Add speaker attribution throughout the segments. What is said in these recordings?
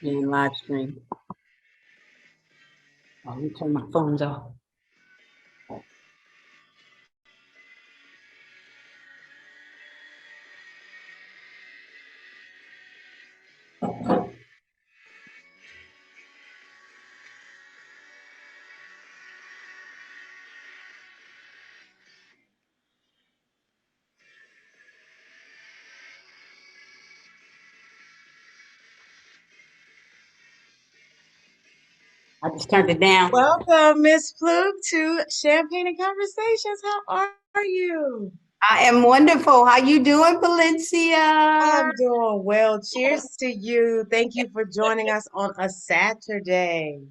Speaker 1: and live stream. Oh, let me turn my phones off. I just turned it down.
Speaker 2: Welcome, Miss Pluke, to Champagne and Conversations. How are you?
Speaker 1: I am wonderful. How you doing, Valencia?
Speaker 2: I'm doing well. Cheers to you. Thank you for joining us on a Saturday.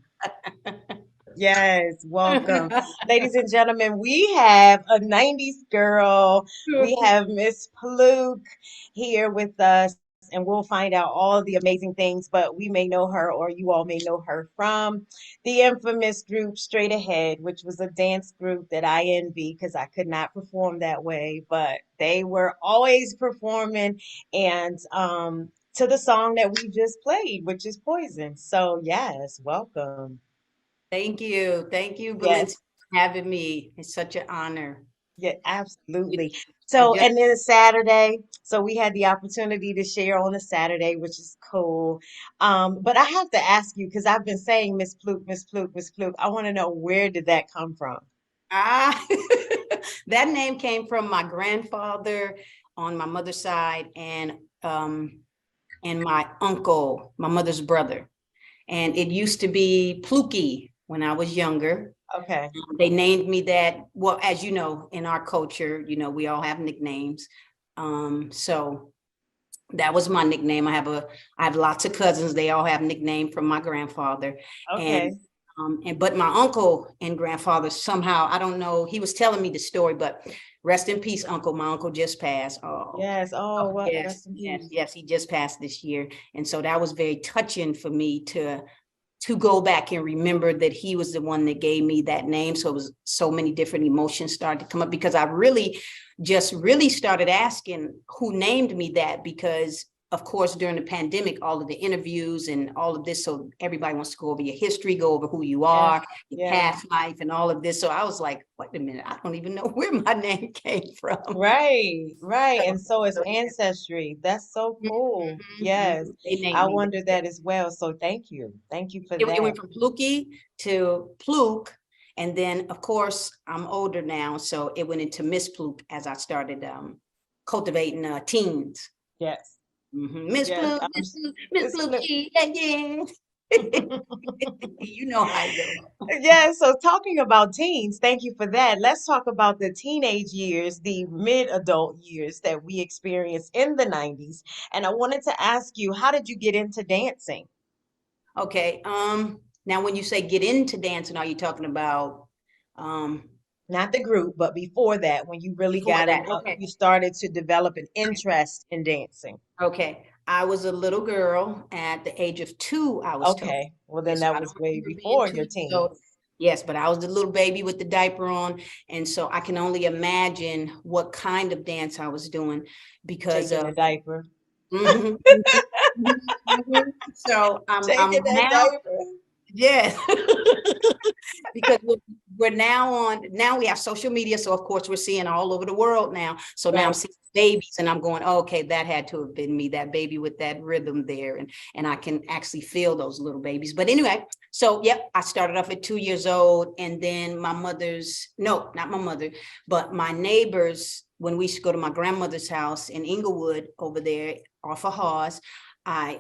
Speaker 2: Yes, welcome. Ladies and gentlemen, we have a 90s girl. We have Miss Pluke here with us, and we'll find out all the amazing things, but we may know her or you all may know her from the infamous group Straight Ahead, which was a dance group that I envy because I could not perform that way, but they were always performing and to the song that we just played, which is Poison. So yes, welcome.
Speaker 1: Thank you. Thank you, Valencia,
Speaker 2: Yes.
Speaker 1: for having me. It's such an honor.
Speaker 2: Yeah,
Speaker 1: You-
Speaker 2: absolutely.
Speaker 1: I
Speaker 2: So,
Speaker 1: just
Speaker 2: and then Saturday, so we had the opportunity to share on a Saturday, which is cool. But I have to ask you, because I've been saying Miss Pluke, Miss Pluke, Miss Pluke. I want to know, where did that come from?
Speaker 1: ah, that name came from my grandfather on my mother's side, and my uncle, my mother's brother. And it used to be Pluke when I was younger.
Speaker 2: Okay.
Speaker 1: They named me that. Well, as you know, in our culture, we all have nicknames. So that was my nickname. I have lots of cousins. They all have nickname from my grandfather. And
Speaker 2: Okay.
Speaker 1: but my uncle and grandfather somehow, I don't know, he was telling me the story, but rest in peace, uncle. My uncle just passed. Oh,
Speaker 2: Yes. Oh,
Speaker 1: oh
Speaker 2: what?
Speaker 1: yes,
Speaker 2: Rest in
Speaker 1: yes,
Speaker 2: peace.
Speaker 1: yes. He just passed this year. And so that was very touching for me to go back and remember that he was the one that gave me that name. So it was so many different emotions started to come up because I really started asking who named me that, because of course during the pandemic, all of the interviews and all of this, so everybody wants to go over your history, go over who you
Speaker 2: Yes.
Speaker 1: are, your
Speaker 2: Yes.
Speaker 1: past life and all of this. So I was like, wait a minute, I don't even know where my name came from.
Speaker 2: Right, right.
Speaker 1: So,
Speaker 2: And so is
Speaker 1: so
Speaker 2: ancestry. That's so
Speaker 1: yeah.
Speaker 2: cool.
Speaker 1: Mhm,
Speaker 2: Yes.
Speaker 1: mhm. They
Speaker 2: I
Speaker 1: named me
Speaker 2: wonder
Speaker 1: that.
Speaker 2: that as well. So thank you. Thank you for
Speaker 1: It
Speaker 2: that.
Speaker 1: went from Pluky to Pluke. And then, of course, I'm older now. So it went into Miss Pluke as I started cultivating teens.
Speaker 2: Yes.
Speaker 1: Miss
Speaker 2: Yes.
Speaker 1: Pluke, Miss Pluke, Miss
Speaker 2: It's
Speaker 1: Pluke, yeah, yeah. You know how I go.
Speaker 2: Yeah, so talking about teens, thank you for that. Let's talk about the teenage years, the mid-adult years that we experienced in the 90s. And I wanted to ask you, how did you get into dancing?
Speaker 1: Okay. Now when you say get into dancing, are you talking about um
Speaker 2: Not the group, but before that, when you really
Speaker 1: before
Speaker 2: got
Speaker 1: that?
Speaker 2: you
Speaker 1: Okay.
Speaker 2: started to develop an interest in dancing.
Speaker 1: Okay. I was a little girl at the age of 2, I was told.
Speaker 2: Okay, well
Speaker 1: Okay,
Speaker 2: then
Speaker 1: so
Speaker 2: that
Speaker 1: I
Speaker 2: was
Speaker 1: don't
Speaker 2: way
Speaker 1: remember being
Speaker 2: before your
Speaker 1: 2 years old.
Speaker 2: teens.
Speaker 1: Yes, but I was the little baby with the diaper on. And so I can only imagine what kind of dance I was doing because
Speaker 2: Taking a
Speaker 1: of
Speaker 2: diaper.
Speaker 1: mhm, mhm, mhm. So I'm
Speaker 2: Taking that
Speaker 1: now,
Speaker 2: diaper.
Speaker 1: yes. Because we're now we have social media. So of course we're seeing all over the world now. So now I'm
Speaker 2: Right.
Speaker 1: seeing babies and I'm going, oh, okay, that had to have been me, that baby with that rhythm there. And I can actually feel those little babies. But anyway, so yep, I started off at 2 years old. And then no, not my mother, but my neighbors, when we used to go to my grandmother's house in Inglewood over there off of Hawes, I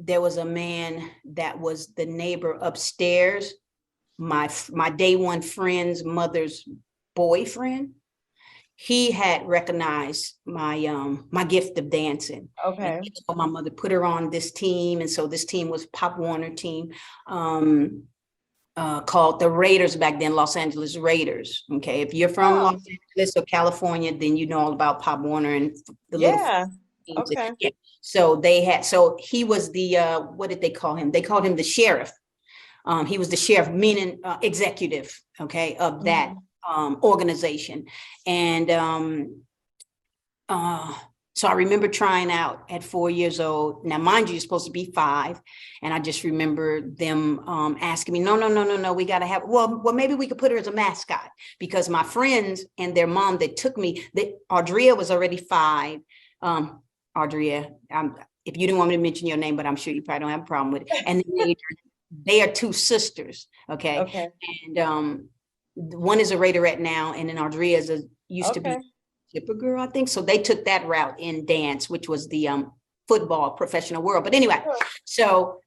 Speaker 1: there was a man that was the neighbor upstairs, my day one friend's mother's boyfriend. He had recognized my gift of dancing, and
Speaker 2: Okay.
Speaker 1: he told my mother put her on this team. And so this team was Pop Warner team, um called the Raiders back then, Los Angeles Raiders. Okay, if you're from Los
Speaker 2: Oh,
Speaker 1: Angeles or California, then you know all about Pop Warner and the little
Speaker 2: yeah.
Speaker 1: teams.
Speaker 2: Okay.
Speaker 1: Yeah. So he was the what did they call him? They called him the sheriff. He was the sheriff, meaning executive, okay, of that
Speaker 2: Mhm.
Speaker 1: organization. And uh, So I remember trying out at 4 years old. Now, mind you, you're supposed to be 5. And I just remember them asking me, no, we got to have, well, maybe we could put her as a mascot, because my friends and their mom that took me, Audria was already 5. Audria, if you didn't want me to mention your name, but I'm sure you probably don't have a problem with it. And they are 2 sisters. Okay.
Speaker 2: Okay.
Speaker 1: And one is a Raiderette now. And then Audria used to be
Speaker 2: Okay.
Speaker 1: Chipper girl, I think. So they took that route in dance, which was the football professional world. But anyway, so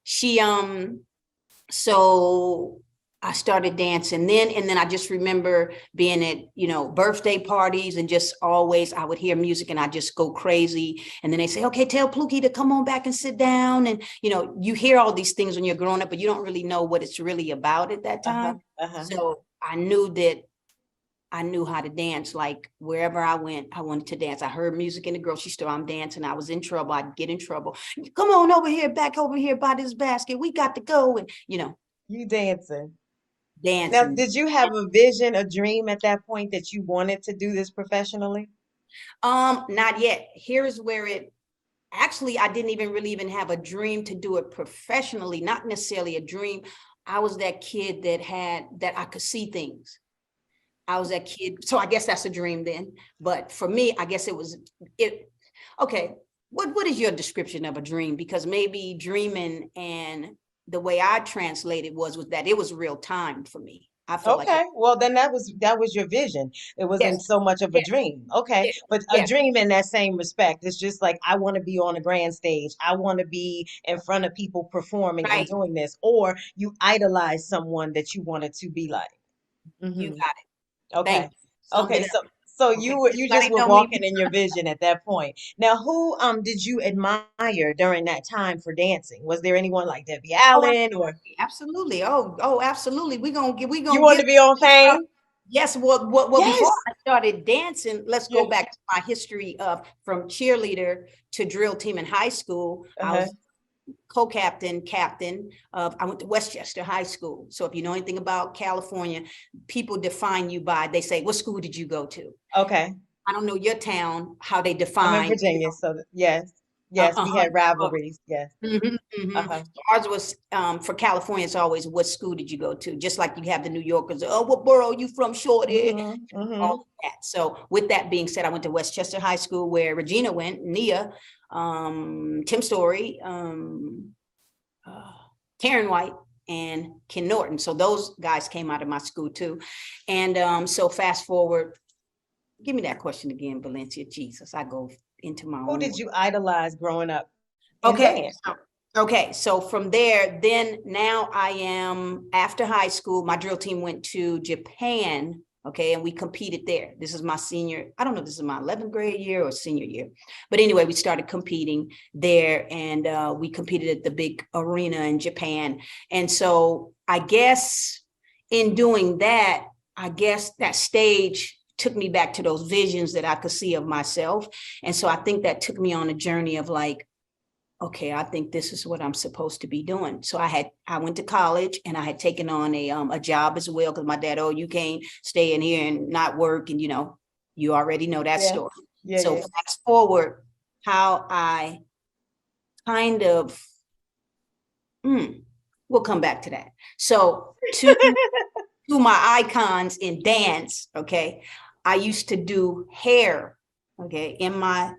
Speaker 1: so I started dancing then, and then I just remember being at, birthday parties, and just always I would hear music and I just go crazy. And then they say, okay, tell Pluke to come on back and sit down. And, you hear all these things when you're growing up, but you don't really know what it's really about at that time. So I knew how to dance. Like wherever I went, I wanted to dance. I heard music in the grocery store, I'm dancing. I was in trouble. I'd get in trouble. Come on over here, back over here by this basket. We got to go. And,
Speaker 2: You dancing. Now,
Speaker 1: dancing.
Speaker 2: did you have a vision, a dream at that point that you wanted to do this professionally?
Speaker 1: Not yet. Here's where actually, I didn't even have a dream to do it professionally, not necessarily a dream. I was that kid that I could see things. I was that kid. So I guess that's a dream then. But for me, I guess it. Okay. What is your description of a dream? Because maybe dreaming and the way I translated was that it was real time for me. I felt like,
Speaker 2: Okay, well then that was your vision. It
Speaker 1: yes,
Speaker 2: wasn't so much of a
Speaker 1: yes,
Speaker 2: dream. Okay,
Speaker 1: yes,
Speaker 2: but a
Speaker 1: yes,
Speaker 2: dream in that same respect, it's just like I want to be on a grand stage. I want to be in front of people performing and
Speaker 1: right.
Speaker 2: doing this. Or you idolize someone that you wanted to be like.
Speaker 1: You
Speaker 2: Hmm.
Speaker 1: got it. Thank
Speaker 2: Okay.
Speaker 1: you. Summed
Speaker 2: Okay,
Speaker 1: it up.
Speaker 2: so
Speaker 1: Okay.
Speaker 2: you just
Speaker 1: Anybody
Speaker 2: were
Speaker 1: know me?
Speaker 2: walking in your vision at that point. Now, who did you admire during that time for dancing? Was there anyone like Debbie
Speaker 1: Oh,
Speaker 2: Allen, or
Speaker 1: absolutely. Absolutely. Oh, absolutely. We
Speaker 2: you
Speaker 1: gonna
Speaker 2: wanted
Speaker 1: get
Speaker 2: to be on
Speaker 1: uh,
Speaker 2: Fame?
Speaker 1: yes, well, before
Speaker 2: Yes.
Speaker 1: I started dancing, let's go
Speaker 2: Yes.
Speaker 1: back to my history of from cheerleader to drill team in high school. I
Speaker 2: Uh-huh.
Speaker 1: was captain of, I went to Westchester High School. So if you know anything about California, people define you by, they say, what school did you go to?
Speaker 2: Okay.
Speaker 1: I don't know your town, how they
Speaker 2: I'm in
Speaker 1: define,
Speaker 2: Virginia, so yes,
Speaker 1: uh,
Speaker 2: yes, we
Speaker 1: uh-huh.
Speaker 2: had rivalries. Yes.
Speaker 1: Mhm, mhm.
Speaker 2: Uh-huh.
Speaker 1: So ours was for California. It's always what school did you go to? Just like you have the New Yorkers. Oh, what borough are you from, Shorty?
Speaker 2: Hmm.
Speaker 1: All
Speaker 2: Hmm.
Speaker 1: of that. So with that being said, I went to Westchester High School where Regina went, Nia, Tim Story, uh, Karen White, and Ken Norton. So those guys came out of my school too. And so fast forward, give me that question again, Valencia. Jesus, I go into my
Speaker 2: Who
Speaker 1: own
Speaker 2: did
Speaker 1: world.
Speaker 2: you idolize growing up in
Speaker 1: Okay.
Speaker 2: dance?
Speaker 1: So from there, then now I am after high school, my drill team went to Japan. Okay. And we competed there. This is my senior, I don't know if this is my 11th grade year or senior year. But anyway, we started competing there, and we competed at the big arena in Japan. And so I guess in doing that, I guess that stage took me back to those visions that I could see of myself. And so I think that took me on a journey of like, okay, I think this is what I'm supposed to be doing. So I went to college, and I had taken on a job as well, because my dad, oh, you can't stay in here and not work. And, you already know that
Speaker 2: Yeah.
Speaker 1: story.
Speaker 2: Yeah,
Speaker 1: So
Speaker 2: yeah.
Speaker 1: fast forward, how I kind of, we'll come back to that. So to my icons in dance, okay, I used to do hair, okay, in my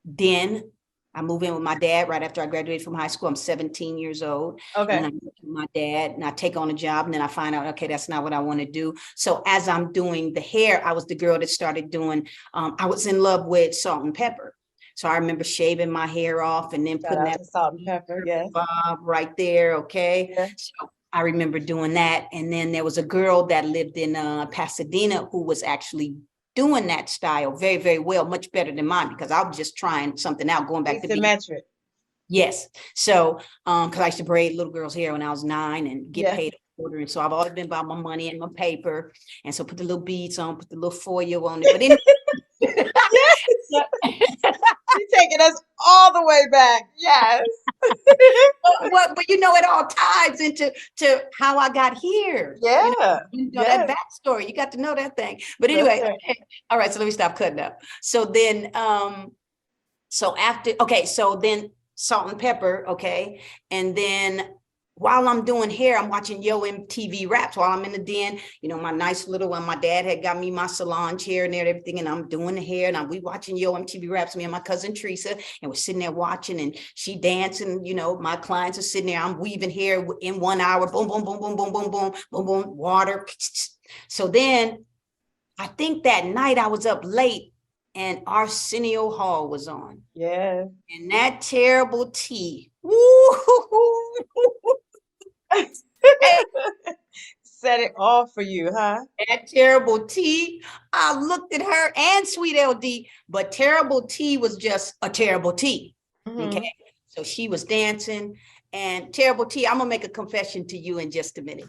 Speaker 1: den. I move in with my dad right after I graduated from high school. I'm 17 years old. And then
Speaker 2: Okay.
Speaker 1: I meet my dad, and I take on a job, and then I find out, okay, that's not what I want to do. So as I'm doing the hair, I was the girl that started doing, I was in love with salt and pepper. So I remember shaving my hair off and then
Speaker 2: Shout
Speaker 1: putting
Speaker 2: out
Speaker 1: that
Speaker 2: to Salt and Pepper. Yes.
Speaker 1: bob right there. Okay.
Speaker 2: Yeah.
Speaker 1: So I remember doing that. And then there was a girl that lived in Pasadena who was actually doing that style very, very well, much better than mine, because I was just trying something out, going back to being.
Speaker 2: Asymmetric.
Speaker 1: Yes. So, because I used to braid little girls' hair when I was 9 and get
Speaker 2: Yeah.
Speaker 1: paid a quarter. And so I've always been about my money and my paper. And so put the little beads on, put the little foil on it. But anyway,
Speaker 2: Yes. You're taking us all the way back. Yes.
Speaker 1: but it all ties into how I got here.
Speaker 2: Yeah.
Speaker 1: You know that
Speaker 2: Yes.
Speaker 1: backstory. You got to know that thing. But
Speaker 2: That's
Speaker 1: anyway,
Speaker 2: right.
Speaker 1: okay. All right. So let me stop cutting up. So then So after, okay, so then salt and pepper, okay. And then while I'm doing hair, I'm watching Yo MTV Raps while I'm in the den, you know, my nice little one. My dad had got me my salon chair and everything, and I'm doing the hair, and we watching Yo MTV Raps, me and my cousin Teresa, and we're sitting there watching, and she dancing, you know, my clients are sitting there, I'm weaving hair in 1 hour, boom, boom, boom, boom, boom, boom, boom, boom, boom, water. So then I think that night I was up late and Arsenio Hall was on.
Speaker 2: Yeah.
Speaker 1: And that terrible tea. Woo, hey,
Speaker 2: Set it off for you, huh?
Speaker 1: that terrible tea. I looked at her and Sweet LD, but terrible tea was just a terrible tea. Okay.
Speaker 2: Hmm.
Speaker 1: So she was dancing, and terrible tea. I'm gonna make a confession to you in just a minute.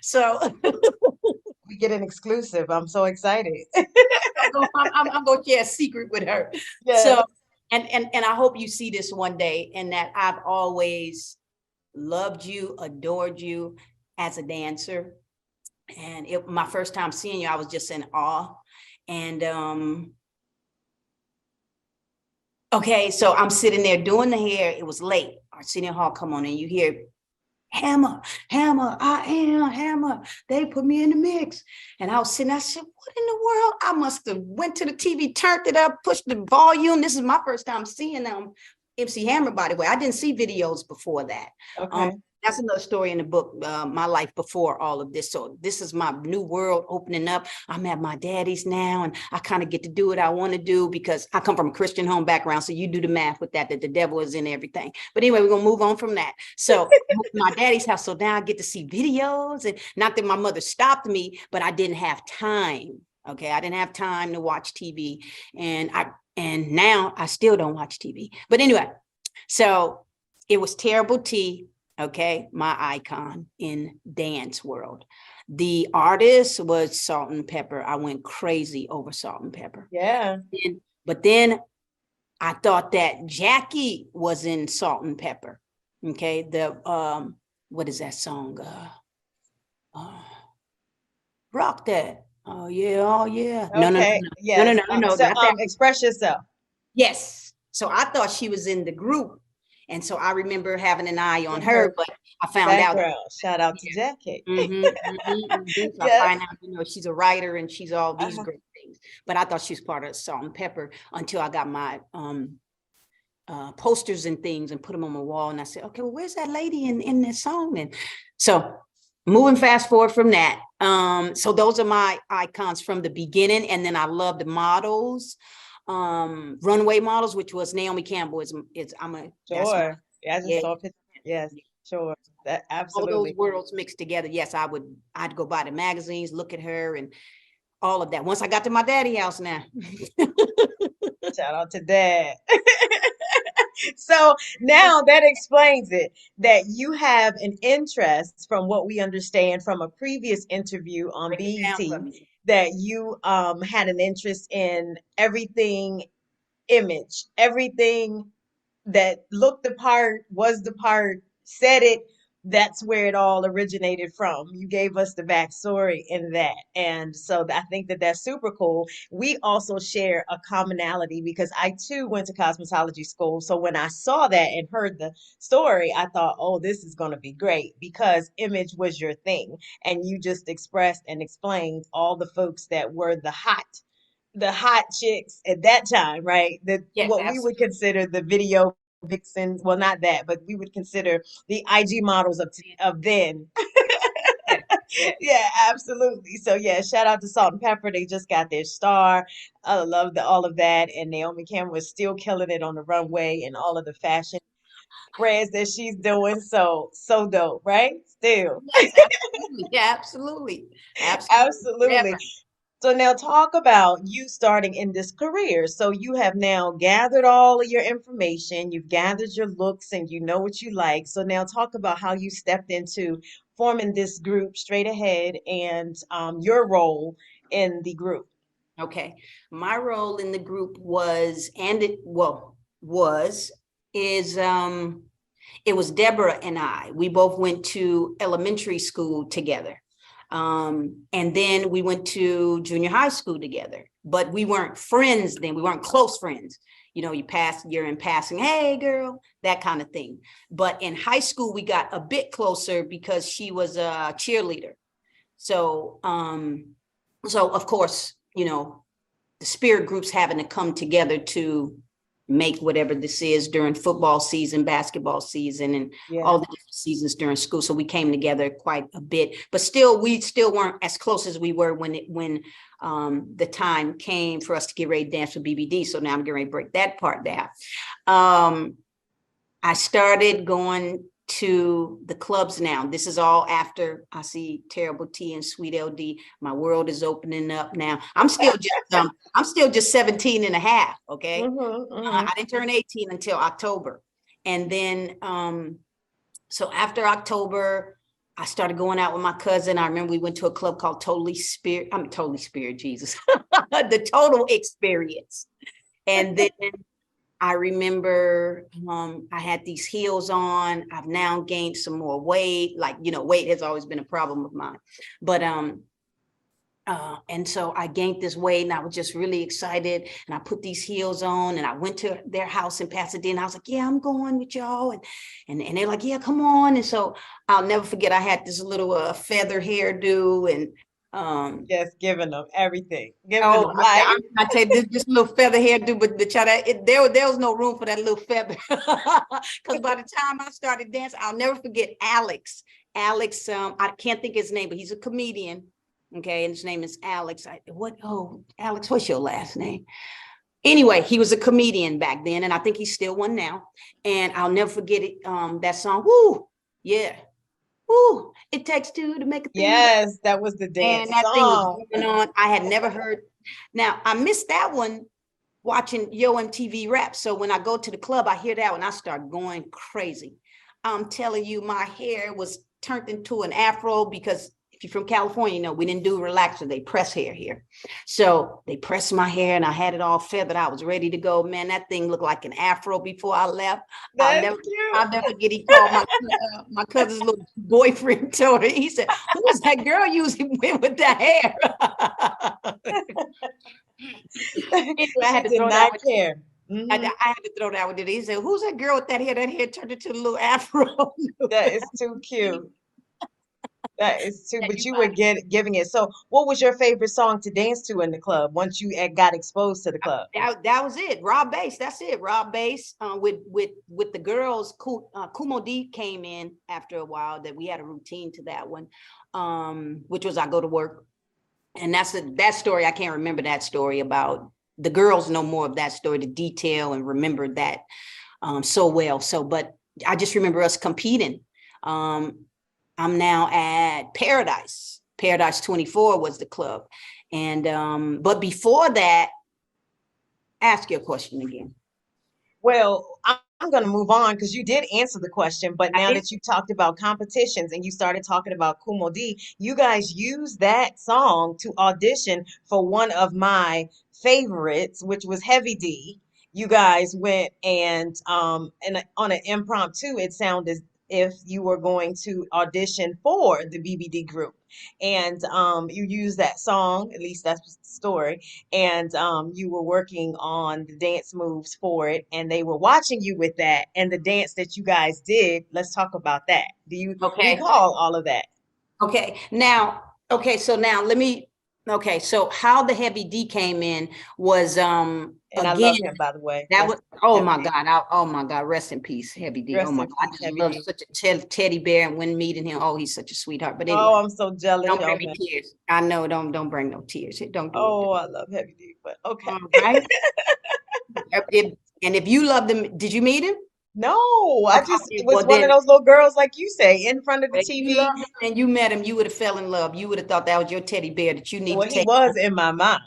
Speaker 1: So
Speaker 2: We get an exclusive. I'm so excited.
Speaker 1: I'm gonna share a secret with her.
Speaker 2: Yes.
Speaker 1: So, and I hope you see this one day, and that I've always loved you, adored you as a dancer. And my first time seeing you, I was just in awe. And okay, so I'm sitting there doing the hair. It was late. Arsenio Hall come on, and you hear Hammer, Hammer, I am Hammer. They put me in the mix. And I was sitting, I said, what in the world? I must have went to the TV, turned it up, pushed the volume. This is my first time seeing MC Hammer, by the way. I didn't see videos before that.
Speaker 2: Okay.
Speaker 1: That's another story in the book, my life before all of this. So this is my new world opening up. I'm at my daddy's now, and I kind of get to do what I want to do because I come from a Christian home background. So you do the math with that the devil is in everything. But anyway, we're going to move on from that. So my daddy's house. So now I get to see videos, and not that my mother stopped me, but I didn't have time. Okay. I didn't have time to watch TV, and now I still don't watch TV. But anyway, so it was terrible tea. Okay, my icon in dance world. The artist was Salt and Pepper. I went crazy over Salt and Pepper.
Speaker 2: Yeah.
Speaker 1: But then I thought that Jackie was in Salt and Pepper. Okay, what is that song? Rock that. Oh yeah, oh yeah. No, no, no,
Speaker 2: Okay.
Speaker 1: no, no, no,
Speaker 2: Yes.
Speaker 1: no, no, no,
Speaker 2: So
Speaker 1: not that.
Speaker 2: express yourself.
Speaker 1: Yes. So I thought she was in the group. And so I remember having an eye on
Speaker 2: In
Speaker 1: her,
Speaker 2: her
Speaker 1: but I found out that,
Speaker 2: background. Shout out to
Speaker 1: yeah.
Speaker 2: Jackie.
Speaker 1: So I
Speaker 2: Yes.
Speaker 1: find out, she's a writer and she's all these
Speaker 2: Uh-huh.
Speaker 1: great things. But I thought she was part of Salt and Pepper until I got my posters and things and put them on my wall. And I said, okay, well, where's that lady in this song? And so moving fast forward from that. So those are my icons from the beginning. And then I love the models, runway models, which was Naomi Campbell that's my,
Speaker 2: Sure. Yeah, I just
Speaker 1: yeah.
Speaker 2: saw a picture. Yes. Sure. That
Speaker 1: All those
Speaker 2: absolutely.
Speaker 1: worlds mixed together. Yes, I'd go buy the magazines, look at her and all of that. Once I got to my daddy house now.
Speaker 2: Shout out to Dad. So now that explains it, that you have an interest, from what we understand from a previous interview on
Speaker 1: Break it down for
Speaker 2: BET,
Speaker 1: me.
Speaker 2: that you had an interest in everything image, everything that looked the part, was the part, said it. That's where it all originated from. You gave us the backstory in that. And so I think that that's super cool. We also share a commonality because I too went to cosmetology school. So when I saw that and heard the story, I thought, oh, this is going to be great because image was your thing. And you just expressed and explained all the folks that were the hot chicks at that time, right? The
Speaker 1: Yes,
Speaker 2: what we would
Speaker 1: absolutely.
Speaker 2: consider the video vixens. Well, not that, but we would consider the IG models of then.
Speaker 1: Yes, yes.
Speaker 2: Yeah, absolutely. So yeah, shout out to Salt and Pepper. They just got their star. I love all of that. And Naomi Campbell was still killing it on the runway and all of the fashion brands that she's doing. So dope, right? Still.
Speaker 1: Yes, absolutely. Yeah, absolutely. Absolutely.
Speaker 2: Absolutely.
Speaker 1: Forever.
Speaker 2: So now talk about you starting in this career. So you have now gathered all of your information, you've gathered your looks, and you know what you like. So now talk about how you stepped into forming this group straight ahead, and your role in the group.
Speaker 1: Okay. My role in the group was, and it well was, is it was Deborah and I. We both went to elementary school together. And then we went to junior high school together, but we weren't friends then. We weren't close friends. you're in passing, hey girl, that kind of thing. But in high school, we got a bit closer because she was a cheerleader. So, of course, the spirit groups having to come together to make whatever this is during football season, basketball season, and all the different seasons during school. So we came together quite a bit, but we still weren't as close as we were when the time came for us to get ready to dance with BBD. So now I'm getting ready to break that part down. I started going to the clubs now. This is all after I see Terrible T and Sweet LD. My world is opening up now. I'm still just 17 and a half. Okay. I didn't turn 18 until October. And then, so after October, I started going out with my cousin. I remember we went to a club called Totally Spirit, Jesus, the Total Experience. And then I remember I had these heels on. I've now gained some more weight. Like, weight has always been a problem of mine. But and so I gained this weight and I was just really excited. And I put these heels on and I went to their house in Pasadena. I was like, yeah, I'm going with y'all. And they're like, yeah, come on. And so I'll never forget, I had this little feather hairdo and
Speaker 2: just giving them everything, giving them life.
Speaker 1: I tell you, this little feather hairdo, but there was no room for that little feather. Because by the time I started dancing, I'll never forget Alex. Alex, I can't think of his name, but he's a comedian. Okay, and his name is Alex. Alex, what's your last name? Anyway, he was a comedian back then, and I think he's still one now. And I'll never forget it. That song, woo, yeah. Ooh, it takes two to make a thing.
Speaker 2: Yes, that was the dance
Speaker 1: and that
Speaker 2: song.
Speaker 1: thing was going on. I had never heard. Now I missed that one watching Yo MTV Rap. So when I go to the club, I hear that one, I start going crazy. I'm telling you, my hair was turned into an afro because if you're from California, we didn't do relaxer. They press hair here. So they pressed my hair and I had it all feathered. I was ready to go. Man, that thing looked like an afro before I left. I'll never forget. He called my cousin's little boyfriend, told her, he said, who was that girl using with the hair? I had to throw that with care. I had to throw that with it. He said, who's that girl with that hair? That hair turned into a little afro.
Speaker 2: That is too cute. That is too, but you were giving it. So what was your favorite song to dance to in the club once you got exposed to the club?
Speaker 1: That was it. Raw bass. That's it. Raw bass with the girls. Kumo D came in after a while. That we had a routine to that one, which was I go to work. And that story. I can't remember that story about the girls know more of that story, the detail, and remember that so well. So, but I just remember us competing. I'm now at Paradise. Paradise 24 was the club. And but before that, ask your question again.
Speaker 2: Well, I'm going to move on because you did answer the question, but now that you talked about competitions and you started talking about Kumo D, you guys used that song to audition for one of my favorites, which was Heavy D. You guys went and on an impromptu, it sounded as if you were going to audition for the BBD group. And you used that song, at least that's the story, and you were working on the dance moves for it, and they were watching you with that and the dance that you guys did. Let's talk about that. Do you recall all of that?
Speaker 1: So now let me. Okay, so how the Heavy D came in was
Speaker 2: and again, I love him, by the way.
Speaker 1: That was oh my God, rest in peace, Heavy D.
Speaker 2: Rest
Speaker 1: oh my God, I just love such a teddy bear, and when meeting him, oh, he's such a sweetheart. But anyway,
Speaker 2: I'm so jealous.
Speaker 1: Don't bring me tears. I know, don't bring no tears. Don't do
Speaker 2: it. I love Heavy D, but okay.
Speaker 1: All right. If you love him, did you meet him?
Speaker 2: No, I just was one of those little girls, like you say, in front of the TV.
Speaker 1: You loved him and you met him, you would have fell in love. You would have thought that was your teddy bear that you need to take.
Speaker 2: He was in my mind.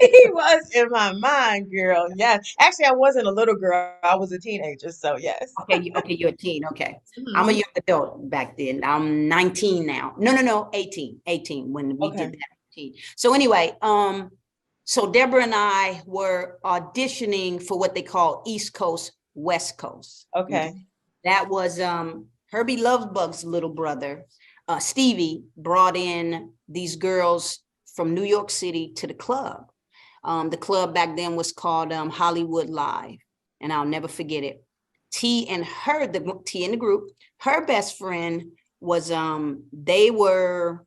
Speaker 2: He was in my mind, girl. Yes. Actually, I wasn't a little girl. I was a teenager. So yes.
Speaker 1: Okay, you're a teen. Okay. I'm a young adult back then. I'm 19 now. No, 18 when we did that. So anyway, so Deborah and I were auditioning for what they call East Coast, West Coast.
Speaker 2: Okay.
Speaker 1: That was Herbie Lovebug's little brother, Stevie, brought in these girls from New York City to the club. The club back then was called Hollywood Live, and I'll never forget it. T and the group, her best friend was, they were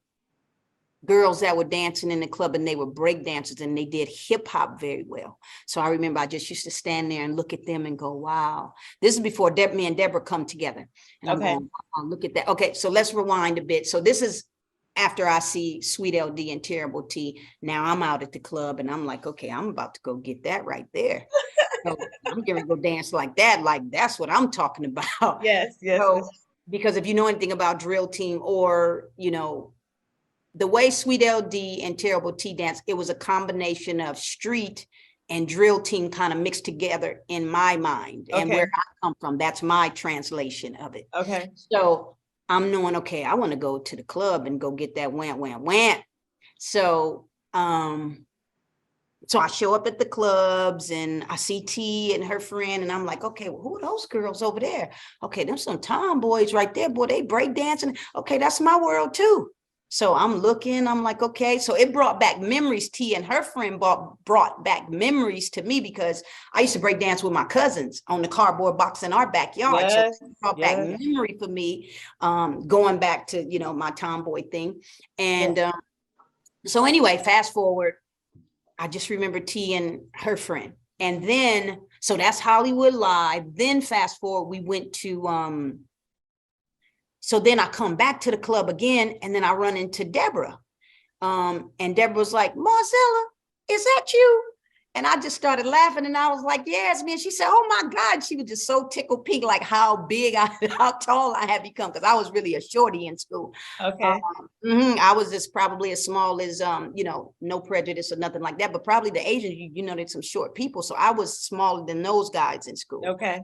Speaker 1: girls that were dancing in the club, and they were break dancers, and they did hip hop very well. So I remember I just used to stand there and look at them and go, wow. This is before me and Deborah come together. And I'm going, oh, look at that. Okay, so let's rewind a bit. So this is after I see Sweet LD and Terrible T. Now I'm out at the club, and I'm like, okay, I'm about to go get that right there. So I'm going to go dance like that. Like, that's what I'm talking about.
Speaker 2: Yes, yes.
Speaker 1: So, because if you know anything about drill team, or, you know, the way Sweet LD and Terrible T dance, it was a combination of street and drill team kind of mixed together in my mind. And where I come from, that's my translation of it.
Speaker 2: Okay.
Speaker 1: So I'm knowing, okay, I want to go to the club and go get that wham, wham, wham. So, so I show up at the clubs, and I see T and her friend, and I'm like, okay, well, who are those girls over there? Okay, them some tomboys right there, boy, they break dancing. Okay, that's my world too. So I'm looking, I'm like, okay. So it brought back memories. T and her friend brought back memories to me, because I used to break dance with my cousins on the cardboard box in our backyard.
Speaker 2: Yes,
Speaker 1: so it brought back memory for me, going back to, you know, my tomboy thing. And so anyway, fast forward, I just remember T and her friend. And then, so that's Hollywood Live. Then fast forward, we went to, so then I come back to the club again, and then I run into Deborah. And Deborah was like, Marcella, is that you? And I just started laughing, and I was like, yes, man. She said, oh my God. She was just so tickled pink, like how tall I had become, because I was really a shorty in school.
Speaker 2: Okay.
Speaker 1: I was just probably as small as, you know, no prejudice or nothing like that, but probably the Asians, you know, there's some short people. So I was smaller than those guys in school.
Speaker 2: Okay.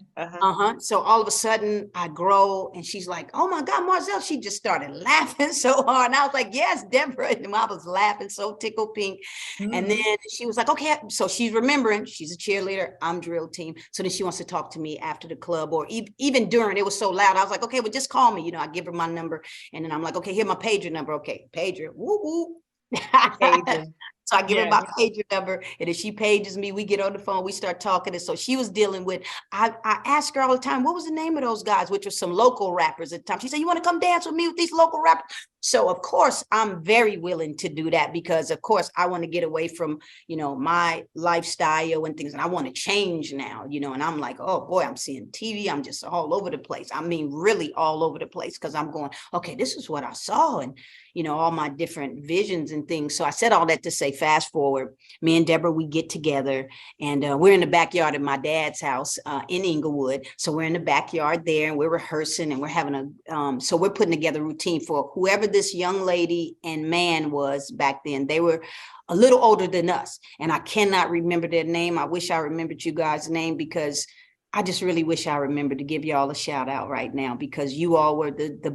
Speaker 1: So all of a sudden I grow, and she's like, oh my God, Marcel. She just started laughing so hard. And I was like, yes, Deborah. And I was laughing so tickled pink. And then she was like, okay. So she's remembering, she's a cheerleader, I'm drill team. So then she wants to talk to me after the club, or even during. It was so loud. I was like, okay, well, just call me. You know, I give her my number, and then I'm like, okay, here my pager number. Okay, pager, woo woo. Pager. So I give her my pager number, and if she pages me, we get on the phone, we start talking. And so she was dealing with, I ask her all the time, what was the name of those guys, which were some local rappers at the time. She said, you want to come dance with me with these local rappers? So of course, I'm very willing to do that, because of course I want to get away from, you know, my lifestyle and things, and I want to change now, you know. And I'm like, oh boy, I'm seeing TV. I'm just all over the place. I mean, really all over the place, because I'm going, okay, this is what I saw, and, you know, all my different visions and things. So I said all that to say, fast forward, me and Deborah, we get together, and we're in the backyard of my dad's house in Inglewood. So we're in the backyard there, and we're rehearsing, and we're having so we're putting together a routine for whoever this young lady and man was back then. They were a little older than us, and I cannot remember their name. I wish I remembered you guys' name, because I just really wish I remembered to give y'all a shout out right now, because you all were the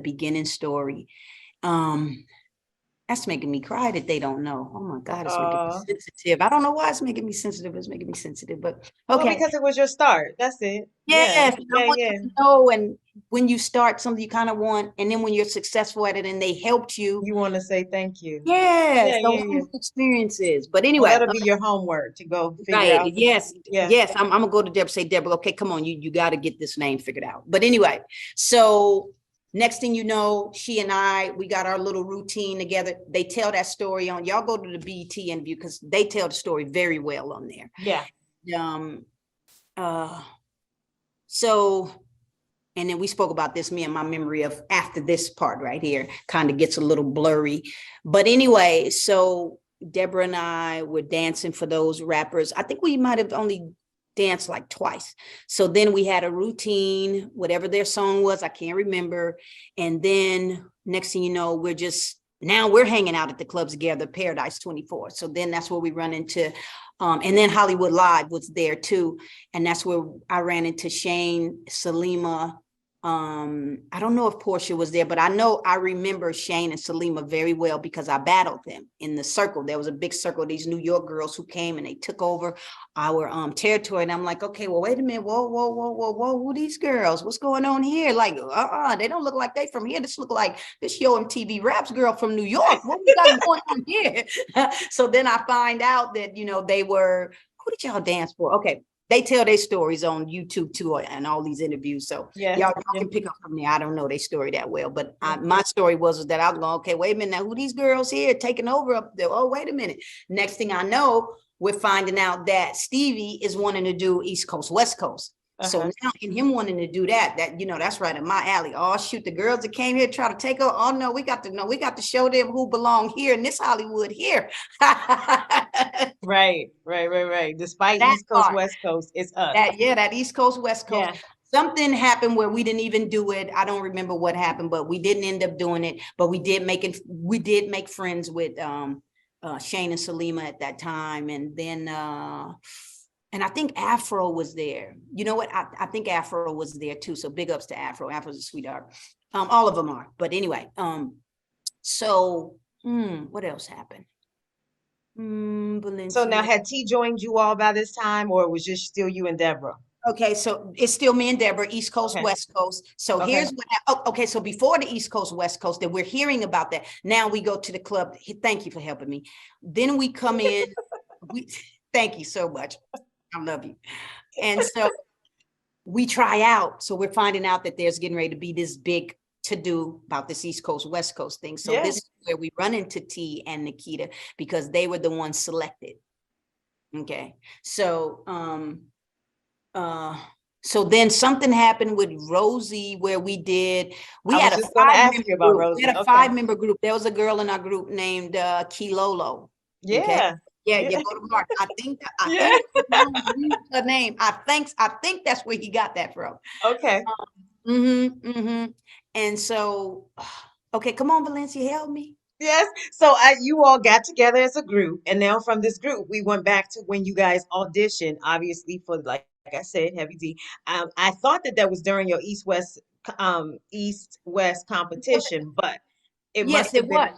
Speaker 1: beginning story. That's making me cry that they don't know. Oh my God, it's making me sensitive. I don't know why it's making me sensitive. It's making me sensitive, but okay.
Speaker 2: Well, because it was your start. That's it.
Speaker 1: Yes, I want them to know. And when you start something, you kind of want, and then when you're successful at it and they helped you,
Speaker 2: you want to say thank you.
Speaker 1: Yes, those experiences. But anyway,
Speaker 2: that'll be your homework to go figure out.
Speaker 1: Yes. I'm gonna go to Deborah, say, Deborah, okay, come on, you got to get this name figured out. But anyway, so next thing you know, she and we got our little routine together. They tell that story on, y'all go to the BET interview, because they tell the story very well on there.
Speaker 2: Yeah.
Speaker 1: So, and then we spoke about this, me and my memory of after this part right here kind of gets a little blurry. But anyway, so Deborah and I were dancing for those rappers. I think we might have only danced like twice. So then we had a routine, whatever their song was, I can't remember. And then next thing you know, now we're hanging out at the clubs together, Paradise 24. So then that's where we run into, and then Hollywood Live was there too. And that's where I ran into Shane, Salima, I don't know if Portia was there, but I remember Shane and Salima very well because I battled them in the circle. There was a big circle of these New York girls who came and they took over our territory. And I'm like, okay, well, wait a minute. Whoa, whoa, whoa, whoa, whoa. Who are these girls? What's going on here? Like, they don't look like they from here. This look like this Yo MTV Raps girl from New York. What we got going on here? So then I find out that, they were, who did y'all dance for? Okay. They tell their stories on YouTube too, and all these interviews. So y'all can pick up from there. I don't know their story that well, but my story was that I was going, okay, wait a minute now, who these girls here taking over up there? Oh, wait a minute. Next thing I know, we're finding out that Stevie is wanting to do East Coast, West Coast. So now in him wanting to do that, that's right in my alley. Oh, shoot, the girls that came here try to take over. Oh no, we got to show them who belong here in this Hollywood here.
Speaker 2: Right. Despite East Coast,
Speaker 1: part.
Speaker 2: West Coast, it's us.
Speaker 1: That East Coast, West Coast. Yeah. Something happened where we didn't even do it. I don't remember what happened, but we didn't end up doing it. But we did make friends with Shane and Salima at that time, and then and I think Afro was there. You know what? I think Afro was there too. So big ups to Afro. Afro's a sweetheart. All of them are. But anyway, so what else happened?
Speaker 2: So now had T joined you all by this time, or it was just still you and Deborah?
Speaker 1: Okay, so it's still me and Deborah, East Coast, West Coast. So here's what, okay, so before the East Coast, West Coast, that we're hearing about that. Now we go to the club. Thank you for helping me. Then we come in. Thank you so much. I love you. And so we try out. So we're finding out that there's getting ready to be this big to do about this East Coast, West Coast thing. So this is where we run into T and Nikita because they were the ones selected. Okay. So, so then something happened with Rosie where we had a 5-member group. There was a girl in our group named Kilolo.
Speaker 2: Yeah.
Speaker 1: Okay? Yeah, you go to Mark. I think her name. I think that's where he got that from.
Speaker 2: Okay.
Speaker 1: And so, okay, come on, Valencia, help me.
Speaker 2: Yes. So you all got together as a group, and now from this group, we went back to when you guys auditioned, obviously for like I said, Heavy D. I thought that was during your East West competition, but it must have been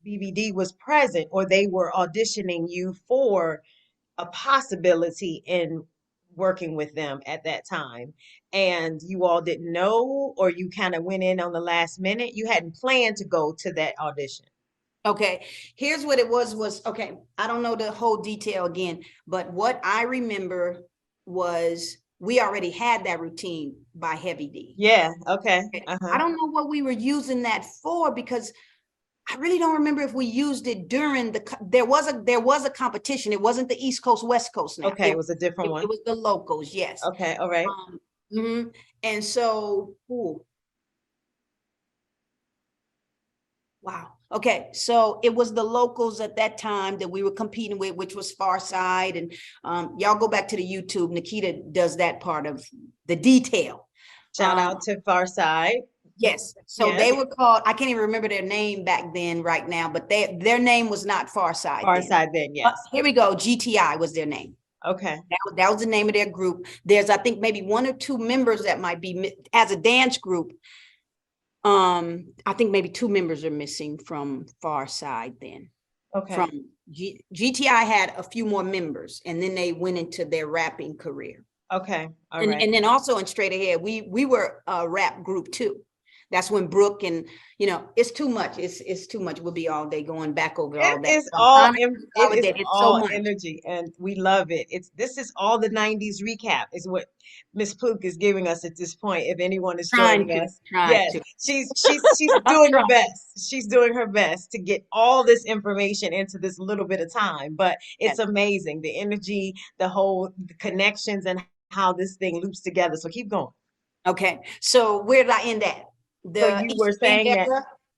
Speaker 2: BBD was present, or they were auditioning you for a possibility in working with them at that time, and you all didn't know, or you kind of went in on the last minute. You hadn't planned to go to that audition.
Speaker 1: Okay, here's what it was, okay, I don't know the whole detail again, but what I remember was we already had that routine by Heavy D.
Speaker 2: Yeah, okay.
Speaker 1: I don't know what we were using that for because I really don't remember if we used it during there was a competition. It wasn't the East Coast, West Coast now.
Speaker 2: Okay, it was a different one.
Speaker 1: It was the locals, yes.
Speaker 2: Okay, all right.
Speaker 1: And so, wow. Okay, so it was the locals at that time that we were competing with, which was Far Side. And y'all go back to the YouTube. Nikita does that part of the detail.
Speaker 2: Shout out to Far Side.
Speaker 1: Yes. So they were called, I can't even remember their name back then right now, but their name was not Far Side.
Speaker 2: Far Side then, yes.
Speaker 1: Here we go. GTI was their name.
Speaker 2: Okay.
Speaker 1: That was the name of their group. There's, I think, maybe 1 or 2 members that might be as a dance group. I think maybe 2 members are missing from Far Side then.
Speaker 2: Okay.
Speaker 1: From GTI had a few more members, and then they went into their rapping career.
Speaker 2: Okay. All right.
Speaker 1: And then also in Straight Ahead, we were a rap group too. That's when Brooke and, it's too much. It's too much. We'll be all day going back over all that.
Speaker 2: It's all energy, and we love it. This is all the 90s recap is what Miss Pluke is giving us at this point. If anyone is joining us, yes, she's doing her best. She's doing her best to get all this information into this little bit of time. But it's amazing, the energy, the connections, and how this thing loops together. So keep going.
Speaker 1: Okay, so where did I end at?
Speaker 2: So you were saying that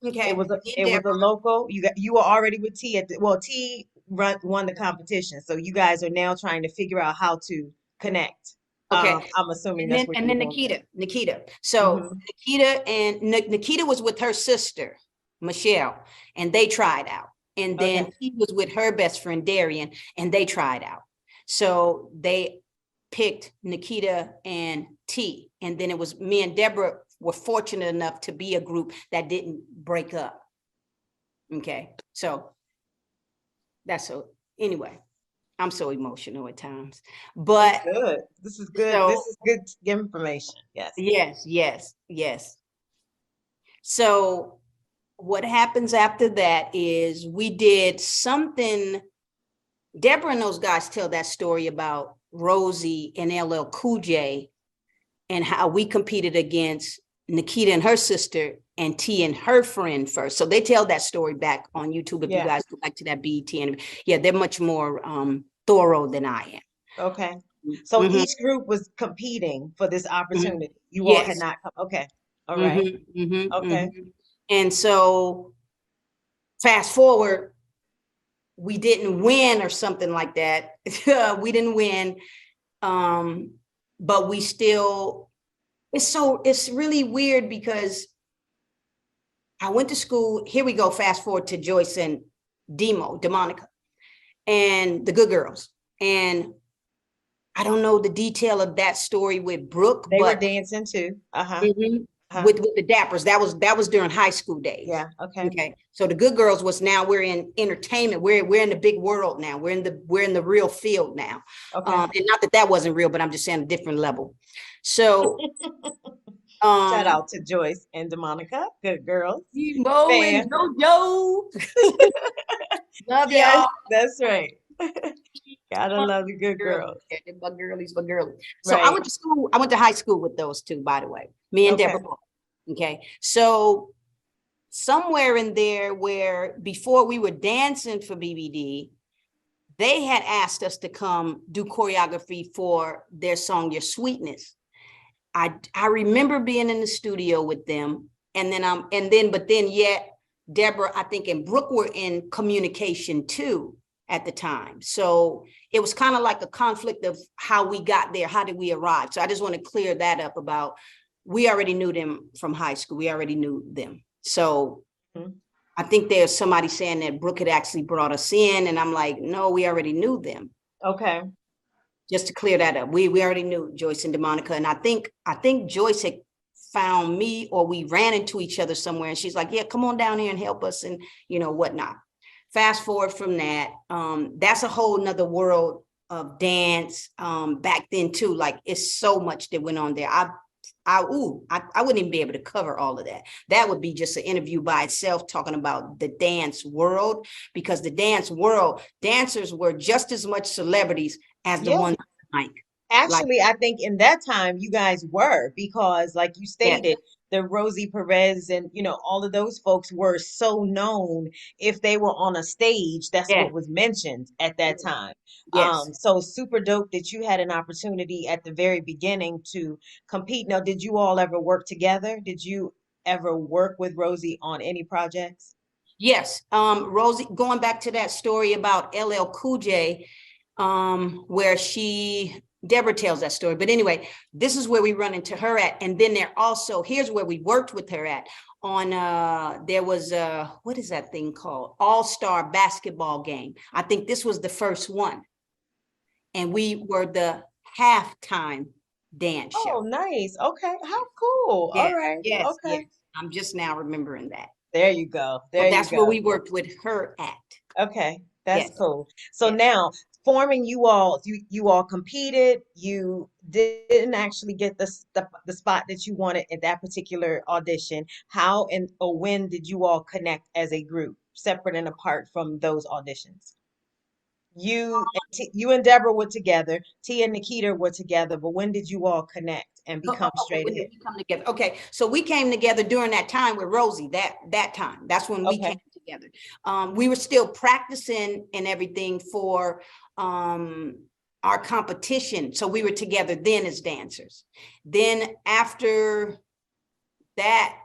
Speaker 2: it was a local. You were already with T T won the competition, so you guys are now trying to figure out how to connect. Okay, I'm assuming that's what.
Speaker 1: And then Nikita. So Nikita was with her sister Michelle, and they tried out. And then he was with her best friend Darian, and they tried out. So they picked Nikita and T, and then it was me and Deborah were fortunate enough to be a group that didn't break up. Okay, so that's so, anyway, I'm so emotional at times,
Speaker 2: It's
Speaker 1: but
Speaker 2: good. This is good. This
Speaker 1: so
Speaker 2: is good information. Yes.
Speaker 1: yes, yes, yes. So what happens after that is we did something. Deborah and those guys tell that story about Rosie and LL Cool J and how we competed against Nikita and her sister and T and her friend first. So they tell that story back on YouTube if you
Speaker 2: Yeah.
Speaker 1: guys go back to that BET. And yeah, they're much more thorough than I
Speaker 2: Okay.
Speaker 1: am.
Speaker 2: So
Speaker 1: Mhm,
Speaker 2: each group was competing for this
Speaker 1: mhm.
Speaker 2: opportunity. You all had
Speaker 1: Yes.
Speaker 2: not come. Okay. All right.
Speaker 1: Mhm, mhm,
Speaker 2: Okay.
Speaker 1: mhm. And so fast forward, we didn't win or something like that. We didn't win. Um, but we still, it's really weird because I went to school. Here we go, fast forward to Joyce and Demonica, and the Good Girls. And I don't know the detail of that story with Brooke,
Speaker 2: They were
Speaker 1: but
Speaker 2: dancing too. Uh-huh.
Speaker 1: mhm,
Speaker 2: Uh-huh.
Speaker 1: with the Dappers, that was during high school days.
Speaker 2: Yeah. Okay.
Speaker 1: Okay, so the Good Girls was, now we're in entertainment. We're in the big world now. We're in the real field now.
Speaker 2: Okay.
Speaker 1: And not that wasn't real, but I'm just saying a different level. So
Speaker 2: Shout
Speaker 1: um
Speaker 2: out to Joyce and DeMonica. Good girls.
Speaker 1: Mo and
Speaker 2: Fan.
Speaker 1: JoJo, love
Speaker 2: Yes,
Speaker 1: y'all.
Speaker 2: that's right. Gotta love the good
Speaker 1: Girl,
Speaker 2: girls.
Speaker 1: yeah, they're my girlies, my girlies. So I
Speaker 2: Right.
Speaker 1: went to school. I went to high school with those two, by the way. Me and
Speaker 2: Okay.
Speaker 1: Deborah Paul. Okay, so somewhere in there, where before we were dancing for BBD, they had asked us to come do choreography for their song "Your Sweetness." I remember being in the studio with them, and then yet Deborah, I think, and Brooke were in communication too at the time. So it was kind of like a conflict of how we got there, how did we arrive? So I just want to clear that up about, we already knew them from high school. We already knew them. So
Speaker 2: Mhm.
Speaker 1: I think there's somebody saying that Brooke had actually brought us in, and I'm like, no, we already knew them.
Speaker 2: Okay.
Speaker 1: Just to clear that up, we already knew Joyce and DeMonica, and I think Joyce had found me, or we ran into each other somewhere, and she's like, yeah, come on down here and help us, and whatnot. Fast forward from that, that's a whole nother world of dance. Back then too, like, it's so much that went on there. I wouldn't even be able to cover all of that. That would be just an interview by itself, talking about the dance world, because the dance world, dancers were just as much celebrities as the
Speaker 2: Yeah.
Speaker 1: ones like
Speaker 2: Actually, I think in that time you guys were, because like you
Speaker 1: yes,
Speaker 2: stated, the Rosie Perez and all of those folks were so known. If they were on a stage, that's
Speaker 1: yes,
Speaker 2: what was mentioned at that time.
Speaker 1: yes.
Speaker 2: So super dope that you had an opportunity at the very beginning to compete. Now, did you all ever work together? Did you ever work with Rosie on any projects?
Speaker 1: Yes, Rosie, going back to that story about LL Cool J, where Deborah tells that story. But anyway, this is where we run into her at. And then here's where we worked with her at on, there was what is that thing called? All-Star basketball game. I think this was the first one. And we were the halftime dance
Speaker 2: Oh,
Speaker 1: show.
Speaker 2: nice. Okay. How cool. All
Speaker 1: Yes,
Speaker 2: right.
Speaker 1: yes, yes.
Speaker 2: Okay.
Speaker 1: I'm just now remembering that.
Speaker 2: There you go.
Speaker 1: So
Speaker 2: There you
Speaker 1: that's where
Speaker 2: go.
Speaker 1: we worked with her at.
Speaker 2: Okay, that's
Speaker 1: Yes,
Speaker 2: cool. So
Speaker 1: yes.
Speaker 2: now forming you all competed, you didn't actually get the spot that you wanted at that particular audition. How and or when did you all connect as a group, separate and apart from those auditions? You and Deborah were together, T and Nikita were together, but when did you all connect and become
Speaker 1: Okay,
Speaker 2: straight
Speaker 1: when did
Speaker 2: ahead?
Speaker 1: we come together? Okay, so we came together during that time with Rosie. That time, that's when we
Speaker 2: Okay,
Speaker 1: came together. We were still practicing and everything for our competition, so we were together then as dancers. Then after that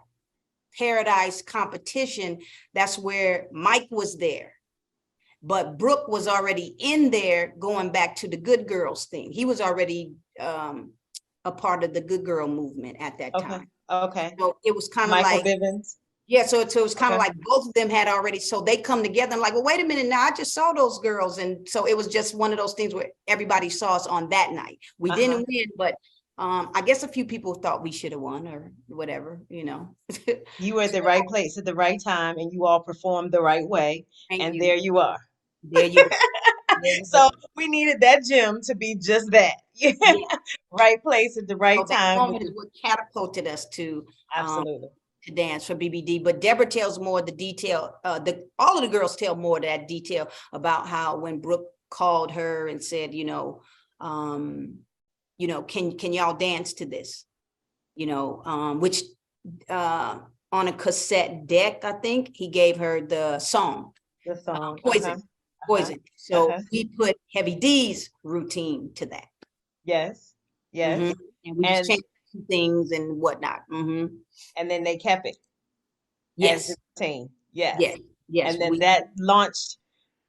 Speaker 1: Paradise competition, that's where Mike was there. But Brooke was already in there, going back to the Good Girls thing. He was already a part of the Good Girl movement at that
Speaker 2: okay,
Speaker 1: time.
Speaker 2: okay.
Speaker 1: So it was kind of
Speaker 2: Michael
Speaker 1: like,
Speaker 2: Bivins.
Speaker 1: yeah, so it was kind of
Speaker 2: Okay.
Speaker 1: like both of them had already, so they come together and like, well, wait a minute now, I just saw those girls. And so it was just one of those things where everybody saw us on that night. We
Speaker 2: Uh-huh.
Speaker 1: didn't win, but I guess a few people thought we should have won or whatever, you know.
Speaker 2: You were at the right place at the right time, and you all performed the right way,
Speaker 1: Thank
Speaker 2: and
Speaker 1: you.
Speaker 2: there you are.
Speaker 1: There you go. There you
Speaker 2: So
Speaker 1: go.
Speaker 2: we needed that gym to be just that.
Speaker 1: Yeah.
Speaker 2: Right place at the right
Speaker 1: So that
Speaker 2: time with
Speaker 1: moment is
Speaker 2: the
Speaker 1: what catapulted us um,
Speaker 2: absolutely.
Speaker 1: to dance for BBD. But Deborah tells more of the detail. All of the girls tell more of that detail about how when Brooke called her and said, can y'all dance to this? Which on a cassette deck, I think he gave her the song
Speaker 2: The song. Uh-huh.
Speaker 1: Poison.
Speaker 2: Uh-huh.
Speaker 1: Poison. So
Speaker 2: Uh-huh.
Speaker 1: we put Heavy D's routine to that.
Speaker 2: Yes. Yes.
Speaker 1: Mhm. And we just
Speaker 2: And
Speaker 1: changed some things and whatnot.
Speaker 2: and then they kept it as the
Speaker 1: Yes,
Speaker 2: routine. Yes.
Speaker 1: yes, yes.
Speaker 2: And then that launched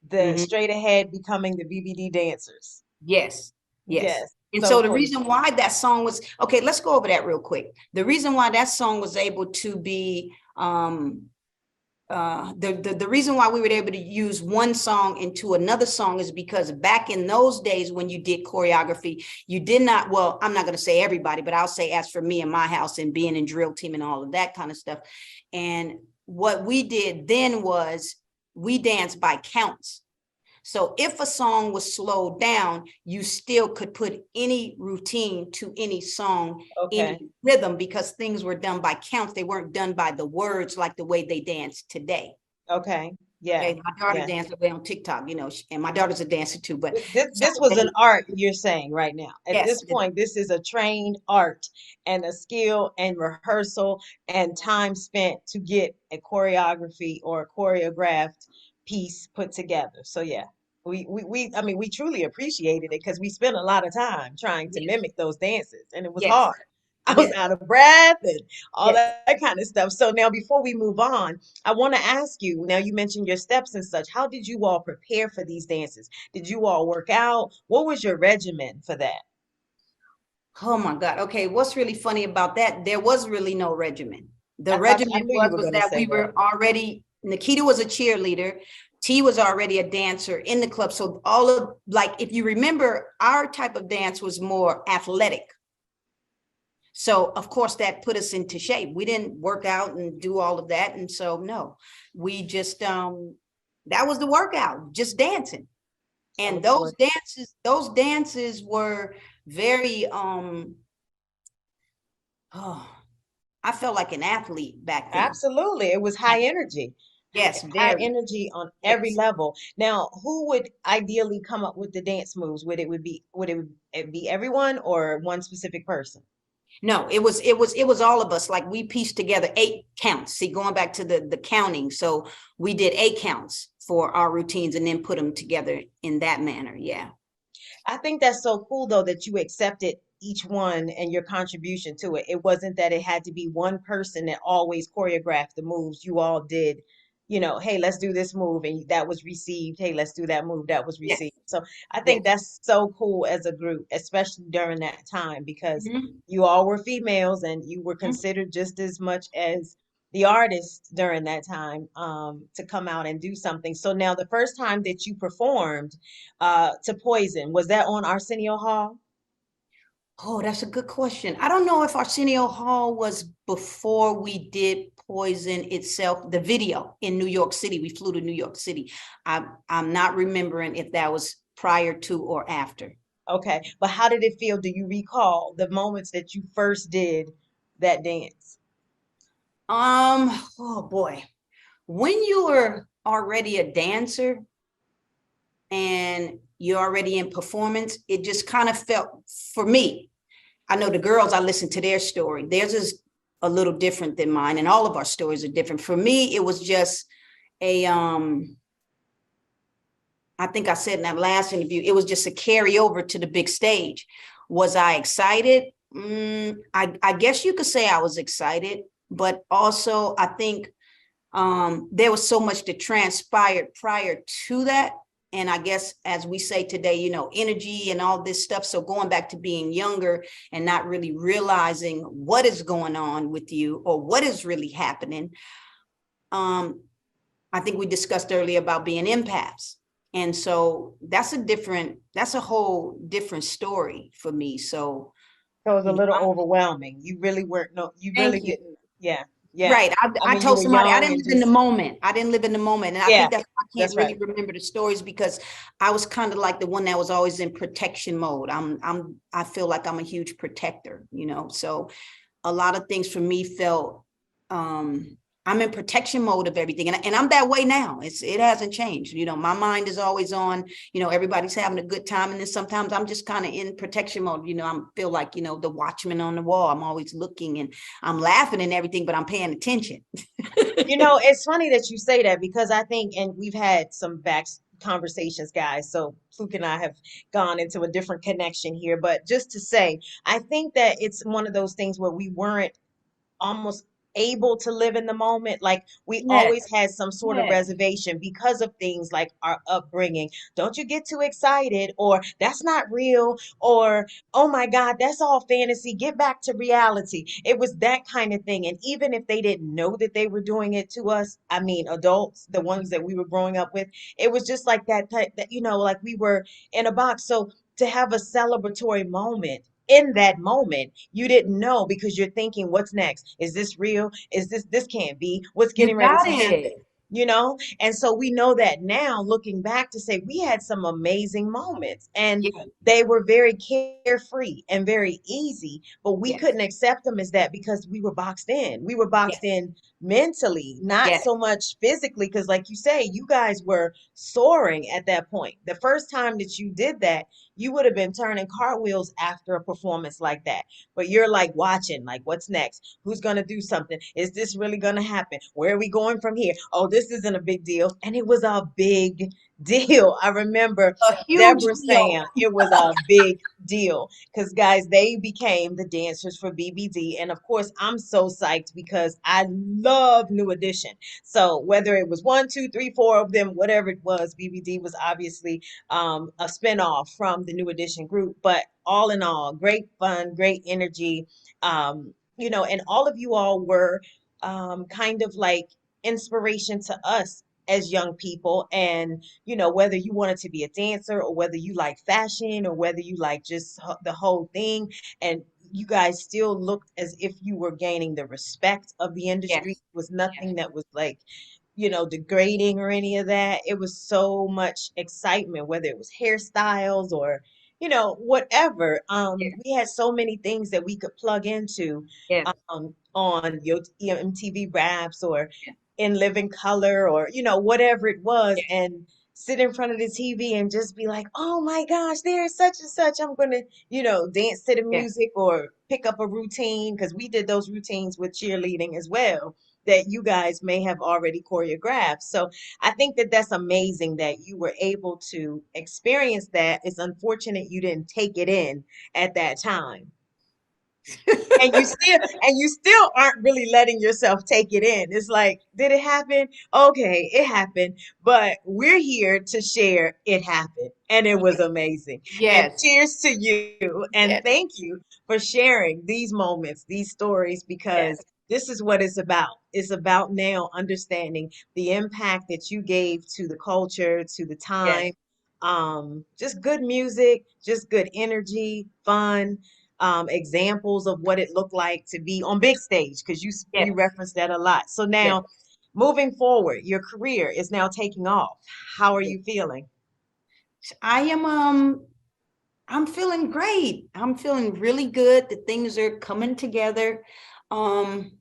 Speaker 2: the
Speaker 1: Mhm.
Speaker 2: straight ahead becoming the BBD dancers.
Speaker 1: Yes, yes.
Speaker 2: Yes.
Speaker 1: And
Speaker 2: So
Speaker 1: so the
Speaker 2: cool.
Speaker 1: reason why that song was okay, let's go over that real quick. The reason why that song was able to be the reason why we were able to use one song into another song is because back in those days when you did choreography, you did not, well, I'm not going to say everybody, but I'll say as for me and my house and being in drill team and all of that kind of stuff. And what we did then was we danced by counts. So if a song was slowed down, you still could put any routine to any song, any
Speaker 2: Okay.
Speaker 1: rhythm, because things were done by counts. They weren't done by the words like the way they dance today.
Speaker 2: Okay. Yeah.
Speaker 1: Okay, my daughter
Speaker 2: Yeah.
Speaker 1: dances away on TikTok, and my daughter's a dancer too. But so
Speaker 2: This was an
Speaker 1: they,
Speaker 2: art you're saying right now. At
Speaker 1: yes,
Speaker 2: this point, this is a trained art and a skill and rehearsal and time spent to get a choreography or a choreographed piece put together. So yeah, I mean, we truly appreciated it because we spent a lot of time trying to
Speaker 1: yes,
Speaker 2: mimic those dances and it was
Speaker 1: yes,
Speaker 2: hard. I was
Speaker 1: yes,
Speaker 2: out of breath and all
Speaker 1: yes.
Speaker 2: that kind of stuff. So now before we move on, I want to ask you, now you mentioned your steps and such. How did you all prepare for these dances? Did you all work out? What was your regimen for that?
Speaker 1: Oh my God. Okay, what's really funny about that? There was really no regimen. The
Speaker 2: I
Speaker 1: regimen
Speaker 2: knew you
Speaker 1: was
Speaker 2: were
Speaker 1: was
Speaker 2: going to
Speaker 1: that
Speaker 2: say
Speaker 1: we
Speaker 2: that.
Speaker 1: were already. Nikita was a cheerleader. T was already a dancer in the club. So all of like, if you remember, our type of dance was more athletic. So of course that put us into shape. We didn't work out and do all of that, and so no, we just that was the workout, just dancing. And
Speaker 2: Of course.
Speaker 1: those dances were very oh, I felt like an athlete back then.
Speaker 2: Absolutely. It was high energy.
Speaker 1: Yes,
Speaker 2: High
Speaker 1: very.
Speaker 2: energy on every
Speaker 1: Yes.
Speaker 2: level. Now, who would ideally come up with the dance moves? Would it be everyone or one specific person?
Speaker 1: No, it was all of us. Like we pieced together 8 counts. See, going back to the counting. So we did 8 counts for our routines and then put them together in that manner. Yeah.
Speaker 2: I think that's so cool though that you accepted each one and your contribution to it. It wasn't that it had to be one person that always choreographed the moves. You all did, hey, let's do this move and that was received. Hey, let's do that move that was
Speaker 1: Yes.
Speaker 2: received. So I think
Speaker 1: Yes.
Speaker 2: that's so cool as a group, especially during that time because
Speaker 1: Mhm.
Speaker 2: you all were females and you were
Speaker 1: Mhm.
Speaker 2: considered just as much as the artists during that time to come out and do something. So now the first time that you performed to Poison? Was that on Arsenio Hall?
Speaker 1: Oh, that's a good question. I don't know if Arsenio Hall was before we did Poison itself, the video in New York City. We flew to New York City. I'm not remembering if that was prior to or after.
Speaker 2: Okay, but how did it feel? Do you recall the moments that you first did that dance?
Speaker 1: Oh boy. When you were already a dancer and you're already in performance, it just kind of felt for me. I know the girls, I listened to their story. Theirs is a little different than mine, and all of our stories are different. For me, it was just a I think I said in that last interview, it was just a carryover to the big stage. Was I excited? I guess you could say I was excited, but also I think there was so much that transpired prior to that. And I guess, as we say today, energy and all this stuff. So going back to being younger and not really realizing what is going on with you or what is really happening. Um, I think we discussed earlier about being empaths. And so that's a whole different story for me. So
Speaker 2: So it was a
Speaker 1: You know,
Speaker 2: little overwhelming. You really weren't, no, you really
Speaker 1: thank you.
Speaker 2: didn't. Yeah. Yeah.
Speaker 1: Right.
Speaker 2: I
Speaker 1: I
Speaker 2: mean, you
Speaker 1: told
Speaker 2: were
Speaker 1: somebody I
Speaker 2: young
Speaker 1: didn't
Speaker 2: and
Speaker 1: live in the
Speaker 2: just,
Speaker 1: moment. I didn't live in the moment. And I
Speaker 2: yeah,
Speaker 1: think that's why I can't
Speaker 2: that's
Speaker 1: really
Speaker 2: right.
Speaker 1: remember the stories because I was kind of like the one that was always in protection mode. I feel like I'm a huge protector, you know. So a lot of things for me felt I'm in protection mode of everything. And I'm that way now. It hasn't changed. You know, my mind is always on, you know, everybody's having a good time. And then sometimes I'm just kind of in protection mode. You know, I feel like, you know, the watchman on the wall. I'm always looking and I'm laughing and everything, but I'm paying attention.
Speaker 2: You know, it's funny that you say that because I think, and we've had some back conversations, guys. So Fluke and I have gone into a different connection here. But just to say, I think that it's one of those things where we weren't almost able to live in the moment. Like we
Speaker 1: Yeah,
Speaker 2: always had some sort of
Speaker 1: yeah,
Speaker 2: reservation because of things like our upbringing. Don't you get too excited, or that's not real, or oh my God, that's all fantasy. Get back to reality. It was that kind of thing. And even if they didn't know that they were doing it to us, I mean, adults, the ones that we were growing up with, it was just like that type that, you know, like we were in a box. So to have a celebratory moment in that moment you didn't know because you're thinking what's next, is this real, is this can't be, what's
Speaker 1: you
Speaker 2: getting ready
Speaker 1: got
Speaker 2: to happen,
Speaker 1: it.
Speaker 2: and so we know that now looking back to say we had some amazing moments and
Speaker 1: Yeah,
Speaker 2: they were very carefree and very easy, but we
Speaker 1: yes,
Speaker 2: couldn't accept them as that because we were boxed
Speaker 1: yes,
Speaker 2: in mentally, not
Speaker 1: yes,
Speaker 2: so much physically, because like you say, you guys were soaring at that point. The first time that you did that, you would have been turning cartwheels after a performance like that. But you're like watching, like, what's next? Who's going to do something? Is this really going to happen? Where are we going from here? Oh, this isn't a big deal. And it was a big deal. I remember
Speaker 1: a huge
Speaker 2: Deborah
Speaker 1: deal.
Speaker 2: saying it was a big deal because, guys, they became the dancers for BBD. And of course, I'm so psyched because I love New Edition. So whether it was one, two, three, four of them, whatever it was, BBD was obviously a spinoff from the New Edition group. But all in all, great fun, great energy. And all of you all were kind of like inspiration to us as young people. And, whether you wanted to be a dancer or whether you like fashion or whether you like just the whole thing. And you guys still looked as if you were gaining the respect of the industry.
Speaker 1: Yes,
Speaker 2: It was
Speaker 1: yes,
Speaker 2: nothing that was like, degrading or any of that. It was so much excitement, whether it was hairstyles or, whatever.
Speaker 1: yes,
Speaker 2: We had so many things that we could plug into
Speaker 1: yes,
Speaker 2: on your MTV Raps or
Speaker 1: yes,
Speaker 2: in Living Color or, whatever it was,
Speaker 1: yes,
Speaker 2: and sit in front of the TV and just be like, oh my gosh, there's such and such. I'm going to, dance to the
Speaker 1: yes.
Speaker 2: music or pick up a routine because we did those routines with cheerleading as well that you guys may have already choreographed. So I think that that's amazing that you were able to experience that. It's unfortunate you didn't take it in at that time. And you still aren't really letting yourself take it in. It's like, did it happen? Okay, it happened, but we're here to share it happened and it was amazing. And
Speaker 1: Yes,
Speaker 2: cheers to you and
Speaker 1: yes,
Speaker 2: thank you for sharing these moments, these stories,
Speaker 1: yes,
Speaker 2: because this is what it's about. It's about now understanding the impact that you gave to the culture, to the
Speaker 1: yes,
Speaker 2: time. Just good music, just good energy, fun, examples of what it looked like to be on big stage, because you
Speaker 1: yes,
Speaker 2: referenced that a lot. So
Speaker 1: yes,
Speaker 2: now, moving forward, your career is now taking off. How are
Speaker 1: yes.
Speaker 2: you feeling?
Speaker 1: I am I'm feeling great. I'm feeling really good. The things are coming together. Um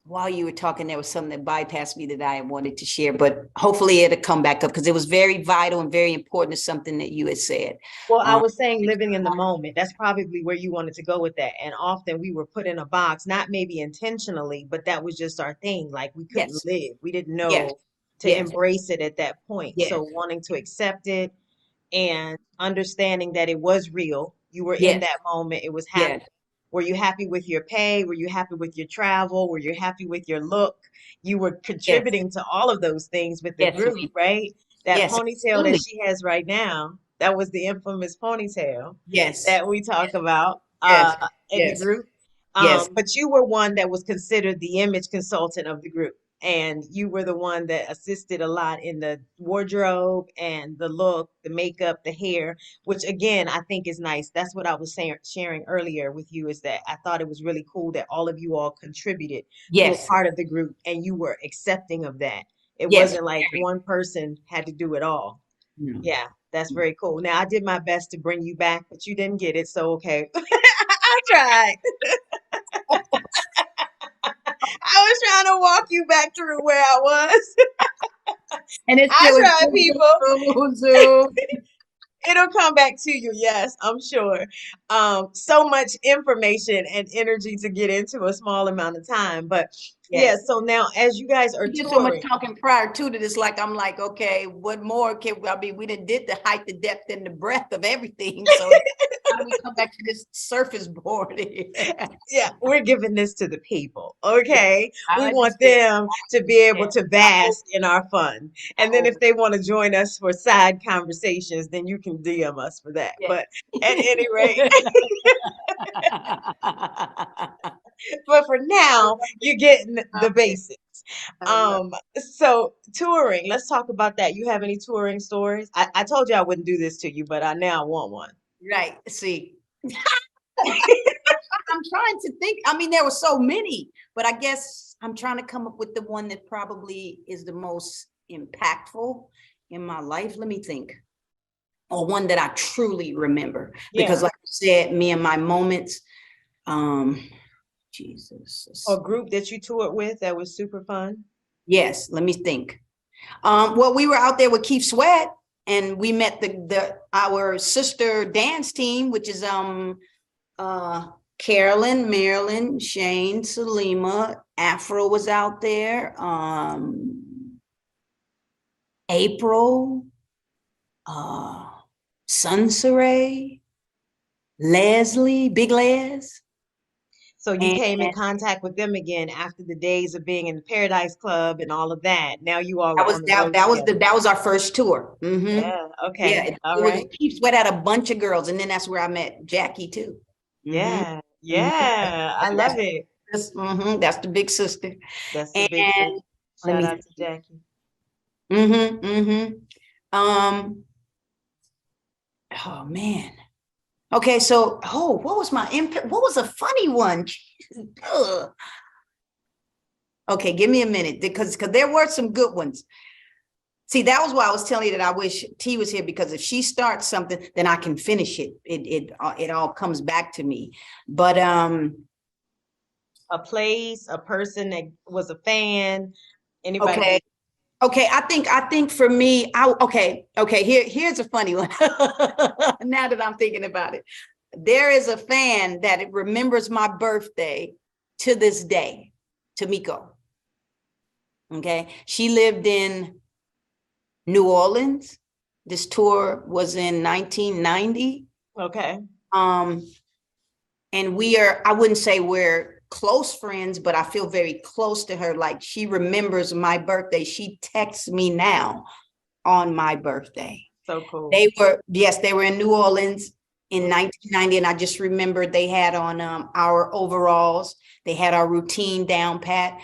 Speaker 1: while you were talking, there was something that bypassed me that I wanted to share, but hopefully it'll come back up because it was very vital and very important to something that you had said.
Speaker 2: Well, I
Speaker 1: Um
Speaker 2: was saying living in the moment. That's probably where you wanted to go with that. And often we were put in a box, not maybe intentionally, but that was just our thing. Like we couldn't
Speaker 1: yes,
Speaker 2: live. We didn't
Speaker 1: yes,
Speaker 2: know to
Speaker 1: yes,
Speaker 2: embrace it at that point. So
Speaker 1: yes,
Speaker 2: wanting to accept it and understanding that it was real. You were in
Speaker 1: yes,
Speaker 2: that moment. It was happening.
Speaker 1: yes,
Speaker 2: Were you happy with your pay? Were you happy with your travel? Were you happy with your look? You were
Speaker 1: yes,
Speaker 2: contributing to all of those things with the
Speaker 1: yes,
Speaker 2: group, right? That
Speaker 1: yes,
Speaker 2: ponytail that
Speaker 1: absolutely.
Speaker 2: she has right now, that was the infamous ponytail
Speaker 1: Yes,
Speaker 2: that we talk about
Speaker 1: yes,
Speaker 2: in the
Speaker 1: yes,
Speaker 2: group.
Speaker 1: yes,
Speaker 2: But you were one that was considered the image consultant of the group. and you were the one that assisted a lot in the wardrobe and the look, the makeup, the hair, which again I think is nice. That's what I was saying, sharing earlier with you, is that I thought it was really cool that all of you all contributed to a
Speaker 1: Yes.
Speaker 2: part of the group and you were accepting of that. It
Speaker 1: Yes.
Speaker 2: wasn't like one person had to do it all.
Speaker 1: No.
Speaker 2: Yeah, that's very cool. Now I did my best to bring you back, but you didn't get it, so okay. I tried. I was trying to walk you back through where I was.
Speaker 1: And it
Speaker 2: I
Speaker 1: still was
Speaker 2: tried, people.
Speaker 1: Zoom.
Speaker 2: It'll come back to you, yes, I'm sure. So much information and energy to get into a small amount of time. But yeah,
Speaker 1: Yes.
Speaker 2: so now as you guys are
Speaker 1: We did so much
Speaker 2: touring,
Speaker 1: talking prior to this, like I'm like, okay, what more can I mean? We didn't did the height, the depth, and the breadth of everything. So how do we come back to this surface board?
Speaker 2: yeah, we're giving this to the people, okay? We
Speaker 1: I
Speaker 2: want
Speaker 1: understand.
Speaker 2: them to be able
Speaker 1: Understand.
Speaker 2: to
Speaker 1: I hope.
Speaker 2: bask in our fun.
Speaker 1: I
Speaker 2: And then
Speaker 1: hope.
Speaker 2: if they want to join us for side conversations, then you can DM us for that.
Speaker 1: Yeah.
Speaker 2: But at any rate, but for
Speaker 1: I
Speaker 2: now,
Speaker 1: love it.
Speaker 2: you're getting
Speaker 1: I
Speaker 2: the
Speaker 1: love it.
Speaker 2: basics.
Speaker 1: I love
Speaker 2: Um, so touring, let's talk about that. You have any touring stories? I told you I wouldn't do this to you, but I now want one.
Speaker 1: it. Right. See, I'm trying to think. I mean, there were so many, but I guess I'm trying to come up with the one that probably is the most impactful in my life. Let me think. Or one that I truly remember. Because
Speaker 2: Yeah.
Speaker 1: like you said, me and my moments, um,
Speaker 2: Or
Speaker 1: Jesus.
Speaker 2: group that you toured with that was super fun.
Speaker 1: Yes, let me think. Well, we were out there with Keith Sweat and we met the our sister dance team, which is uh Carolyn, Marilyn, Shane, Salima, Afro was out there, April, uh Sunsaray, Leslie, Big Les.
Speaker 2: So you
Speaker 1: And
Speaker 2: came in contact with them again after the days of being in the Paradise Club and all of that. Now you all are
Speaker 1: that was
Speaker 2: on the
Speaker 1: that
Speaker 2: road
Speaker 1: that was
Speaker 2: together.
Speaker 1: that was our first tour. Mm-hmm.
Speaker 2: Yeah.
Speaker 1: Yeah,
Speaker 2: Okay.
Speaker 1: it,
Speaker 2: All
Speaker 1: it was
Speaker 2: right.
Speaker 1: Keith Sweat had a bunch of girls, and then that's where I met Jackie too. Mm-hmm.
Speaker 2: Yeah.
Speaker 1: Mm-hmm.
Speaker 2: Yeah. I love it.
Speaker 1: That's the big sister.
Speaker 2: That's the big sis.
Speaker 1: And let
Speaker 2: Shout
Speaker 1: me
Speaker 2: out to
Speaker 1: see.
Speaker 2: Jackie.
Speaker 1: Mm-hmm, mm-hmm. Um, oh man. Okay, so what was my impact? What was a funny one? Ugh. Okay, give me a minute because there were some good ones. See, that was why I was telling you that I wish T was here, because if she starts something, then I can finish it. It all comes back to me. But
Speaker 2: A place, a person that was a fan,
Speaker 1: okay.
Speaker 2: anybody.
Speaker 1: Okay, I think for me, here's a funny one. Now that I'm thinking about it. There is a fan that it remembers my birthday to this day, Tamiko. Okay. She lived in New Orleans. This tour was in 1990.
Speaker 2: Okay.
Speaker 1: Um, and I wouldn't say we're close friends, but I feel very close to her. Like she remembers my birthday. She texts me now on my birthday.
Speaker 2: So cool.
Speaker 1: They were in New Orleans in
Speaker 2: Mhm.
Speaker 1: 1990. And I just remember they had on our overalls. They had our routine down pat.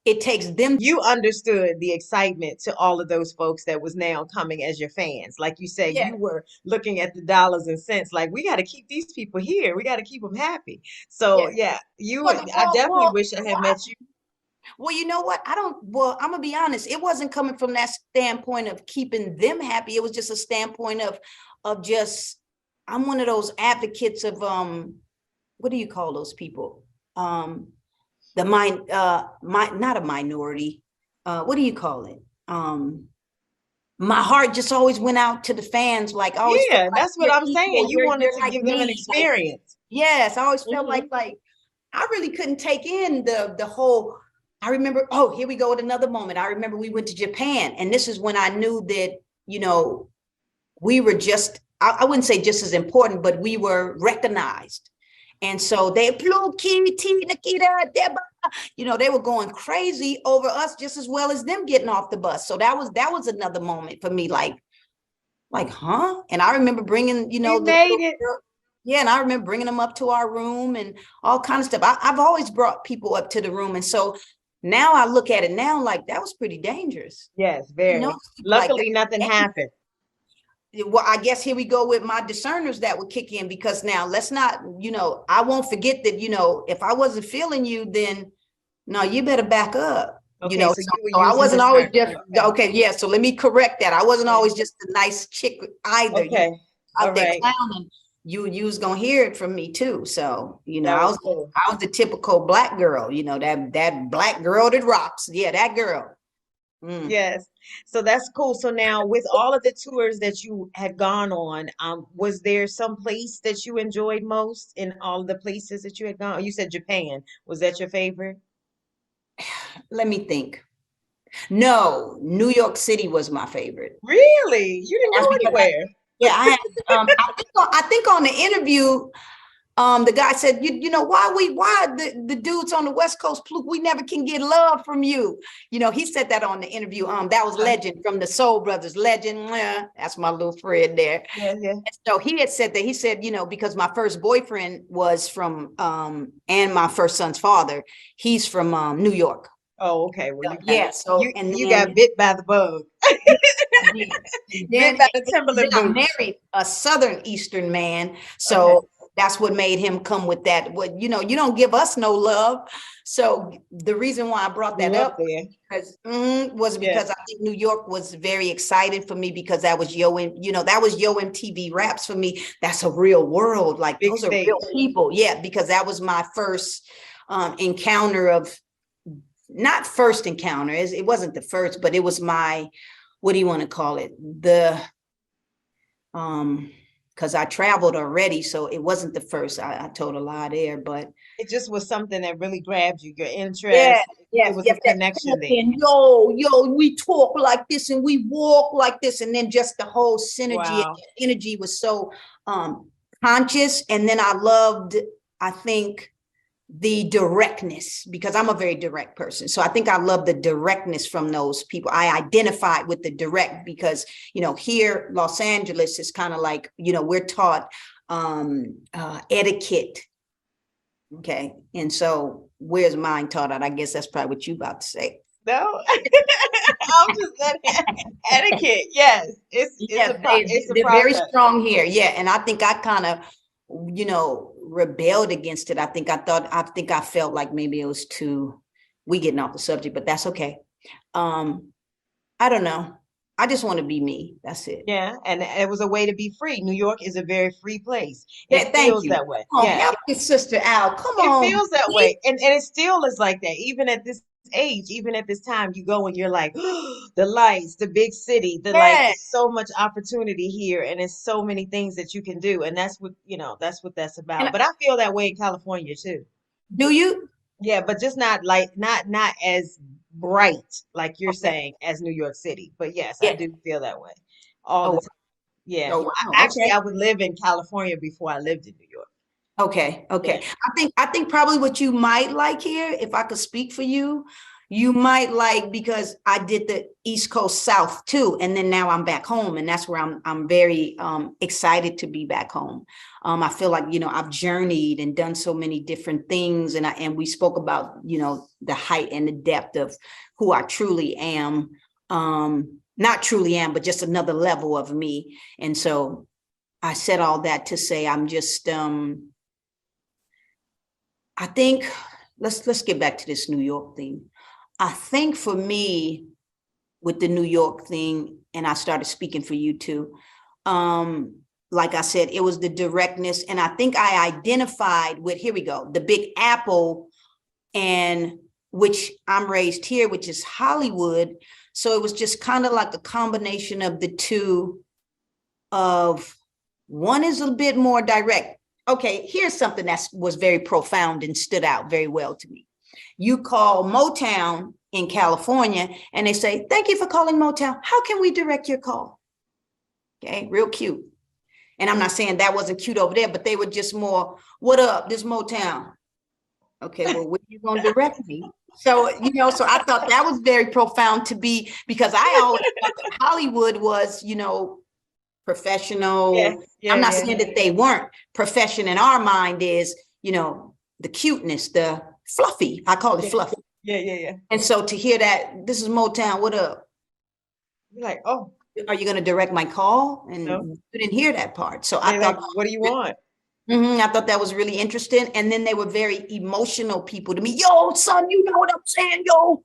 Speaker 1: It takes them.
Speaker 2: You understood the excitement to all of those folks that was now coming as your fans. Like you said,
Speaker 1: Yeah,
Speaker 2: you were looking at the dollars and cents, like we got to keep these people here. We got to keep them happy. So
Speaker 1: yeah.
Speaker 2: yeah, you,
Speaker 1: Well,
Speaker 2: I
Speaker 1: well,
Speaker 2: definitely
Speaker 1: well,
Speaker 2: wish I had met you.
Speaker 1: well, you know what? I'm gonna be honest. It wasn't coming from that standpoint of keeping them happy. It was just a standpoint of just, I'm one of those advocates of, what do you call those people? Um, not a minority. What do you call it? My heart just always went out to the fans. Like I always felt
Speaker 2: Yeah,
Speaker 1: like
Speaker 2: that's what
Speaker 1: you're
Speaker 2: I'm saying.
Speaker 1: equal.
Speaker 2: You
Speaker 1: You're
Speaker 2: wanted
Speaker 1: you're
Speaker 2: to
Speaker 1: like
Speaker 2: give them an
Speaker 1: me. Like
Speaker 2: experience.
Speaker 1: yes, I always felt
Speaker 2: Hmm.
Speaker 1: like I really couldn't take in the whole. I remember. Oh, here we go with another moment. I remember we went to Japan, and this is when I knew that you know we were just. I wouldn't say just as important, but we were recognized. And so they Pluke, T, Nikita, Deba, they were going crazy over us just as well as them getting off the bus. So that was another moment for me, like, huh? And I remember bringing,
Speaker 2: We
Speaker 1: the
Speaker 2: made
Speaker 1: little
Speaker 2: it.
Speaker 1: girl. Yeah, and I remember bringing them up to our room and all kinds of stuff. I've always brought people up to the room, and so now I look at it now like that was pretty dangerous.
Speaker 2: Yes,
Speaker 1: You know,
Speaker 2: very.
Speaker 1: like that.
Speaker 2: Luckily, nothing happened.
Speaker 1: Well, I guess here we go with my discerners that would kick in, because now let's not, I won't forget that, if I wasn't feeling you, then no, you better back up.
Speaker 2: Okay, so
Speaker 1: So,
Speaker 2: you were
Speaker 1: so I
Speaker 2: using
Speaker 1: wasn't always
Speaker 2: discernment.
Speaker 1: just
Speaker 2: Okay.
Speaker 1: okay. Yeah, so let me correct that. I wasn't
Speaker 2: Okay.
Speaker 1: always just a nice chick either. You
Speaker 2: Okay. All
Speaker 1: out there
Speaker 2: right.
Speaker 1: clowning, you was gonna hear it from me too. So
Speaker 2: That was cool.
Speaker 1: I was the typical black girl. That black girl that rocks. Yeah, that girl. Mm.
Speaker 2: Yes. So that's cool. So now with all of the tours that you had gone on, was there some place that you enjoyed most in all of the places that you had gone? You said Japan. Was that your favorite?
Speaker 1: Let me think. No, New York City was my favorite.
Speaker 2: Really? You didn't
Speaker 1: That's
Speaker 2: go
Speaker 1: because
Speaker 2: anywhere?
Speaker 1: yeah, I had I think on the interview, the guy said, why the dudes on the West Coast, Pluke, we never can get love from you. He said that on the interview. That was Legend from the Soul Brothers. Legend, that's my little friend there.
Speaker 2: Yeah, yeah.
Speaker 1: So he had said that, he said, because my first boyfriend was from, and my first son's father, he's from New York.
Speaker 2: Oh, okay. Well,
Speaker 1: Yeah. So, and
Speaker 2: you
Speaker 1: then
Speaker 2: got bit by the bug.
Speaker 1: I did. And
Speaker 2: Bit
Speaker 1: then,
Speaker 2: by the
Speaker 1: and then
Speaker 2: Timberland
Speaker 1: I
Speaker 2: boots.
Speaker 1: married a Southern Eastern man.
Speaker 2: Okay.
Speaker 1: So that's what made him come with that. What, you don't give us no love. So the reason why I brought that
Speaker 2: Grew up
Speaker 1: up
Speaker 2: there.
Speaker 1: was
Speaker 2: Yeah.
Speaker 1: because I think New York was very excited for me, because that was that was Yo MTV Raps for me. That's a real world. Like
Speaker 2: Big
Speaker 1: those are real
Speaker 2: stage.
Speaker 1: people. Yeah, because that was my first encounter of, not first encounter, it wasn't the first, but it was my, what do you want to call it? Because I traveled already, so it wasn't the first. I told a lie there, but
Speaker 2: It just was something that really grabbed you, your
Speaker 1: yeah,
Speaker 2: interest. It
Speaker 1: yes,
Speaker 2: was a
Speaker 1: yes, that
Speaker 2: connection there.
Speaker 1: talking, we talk like this and we walk like this, and then just the whole synergy
Speaker 2: Wow.
Speaker 1: and energy was so conscious. And then I loved, I think, the directness, because I'm a very direct person. So I think I love the directness from those people. I identified with the direct because, here, Los Angeles is kind of like, we're taught etiquette. Okay. And so where's mine taught at? I guess that's probably what you about to say.
Speaker 2: No, I'm just saying etiquette. Yes,
Speaker 1: Yes,
Speaker 2: it's a
Speaker 1: they're very
Speaker 2: process.
Speaker 1: strong here. Yeah. And I think I kind of, rebelled against it. I think I felt like maybe it was too, we getting off the subject, but that's okay. I don't know. I just want to be me. That's it.
Speaker 2: Yeah, and it was a way to be free. New York is a very free place.
Speaker 1: Yeah,
Speaker 2: It
Speaker 1: thank
Speaker 2: feels
Speaker 1: you.
Speaker 2: that way.
Speaker 1: Come on,
Speaker 2: Yeah,
Speaker 1: help your sister out. Come
Speaker 2: it
Speaker 1: on.
Speaker 2: feels that way. And it still is like that. Even at this age, even at this time, you go and you're like, the lights, the big city,
Speaker 1: Yeah.
Speaker 2: it's so much opportunity here, and it's so many things that you can do. And that's what, that's what that's
Speaker 1: And
Speaker 2: about. But I feel that way in California too.
Speaker 1: do you?
Speaker 2: Yeah, but just not like not as bright like you're
Speaker 1: Okay.
Speaker 2: saying as New York City. But yes, I
Speaker 1: Yeah.
Speaker 2: do feel that way all the
Speaker 1: Oh,
Speaker 2: time. Yeah.
Speaker 1: oh, wow.
Speaker 2: Actually,
Speaker 1: Okay.
Speaker 2: I would live in California before I lived in New York.
Speaker 1: Okay.
Speaker 2: Yeah.
Speaker 1: Okay. I think probably what you might like here, if I could speak for you, you might like, because I did the East Coast South too, and then now I'm back home, and that's where I'm very excited to be back home. I feel like, I've journeyed and done so many different things, and we spoke about, the height and the depth of who I truly am. Not truly am, but just another level of me. And so I said all that to say I'm just I think, let's get back to this New York thing. I think for me, with the New York thing, and I started speaking for you too, like I said, it was the directness. And I think I identified with, here we go, the Big Apple, and which I'm raised here, which is Hollywood. So it was just kind of like a combination of the two, of one is a bit more direct. Okay, here's something that was very profound and stood out very well to me. You call Motown in California and they say, thank you for calling Motown. How can we direct your call? Okay, real cute. And I'm not saying that wasn't cute over there, but they were just more, what up, this Motown? Okay, well, where you gonna direct me? So, so I thought that was very profound to be, because I always thought that Hollywood was,
Speaker 2: Yeah.
Speaker 1: professional. I'm
Speaker 2: Yeah.
Speaker 1: not
Speaker 2: Yeah.
Speaker 1: saying that they weren't. Profession in our mind is, the cuteness, the fluffy. I call it
Speaker 2: Yeah.
Speaker 1: fluffy.
Speaker 2: Yeah, yeah, yeah.
Speaker 1: And so to hear that, this is Motown, what up?
Speaker 2: You're like, oh,
Speaker 1: Are you going to direct my call?
Speaker 2: no.
Speaker 1: And you didn't hear that part. So I
Speaker 2: They're like,
Speaker 1: thought,
Speaker 2: what do you want?
Speaker 1: I thought that was really interesting. And then they were very emotional people to me. Yo, son, you know what I'm saying? Yo,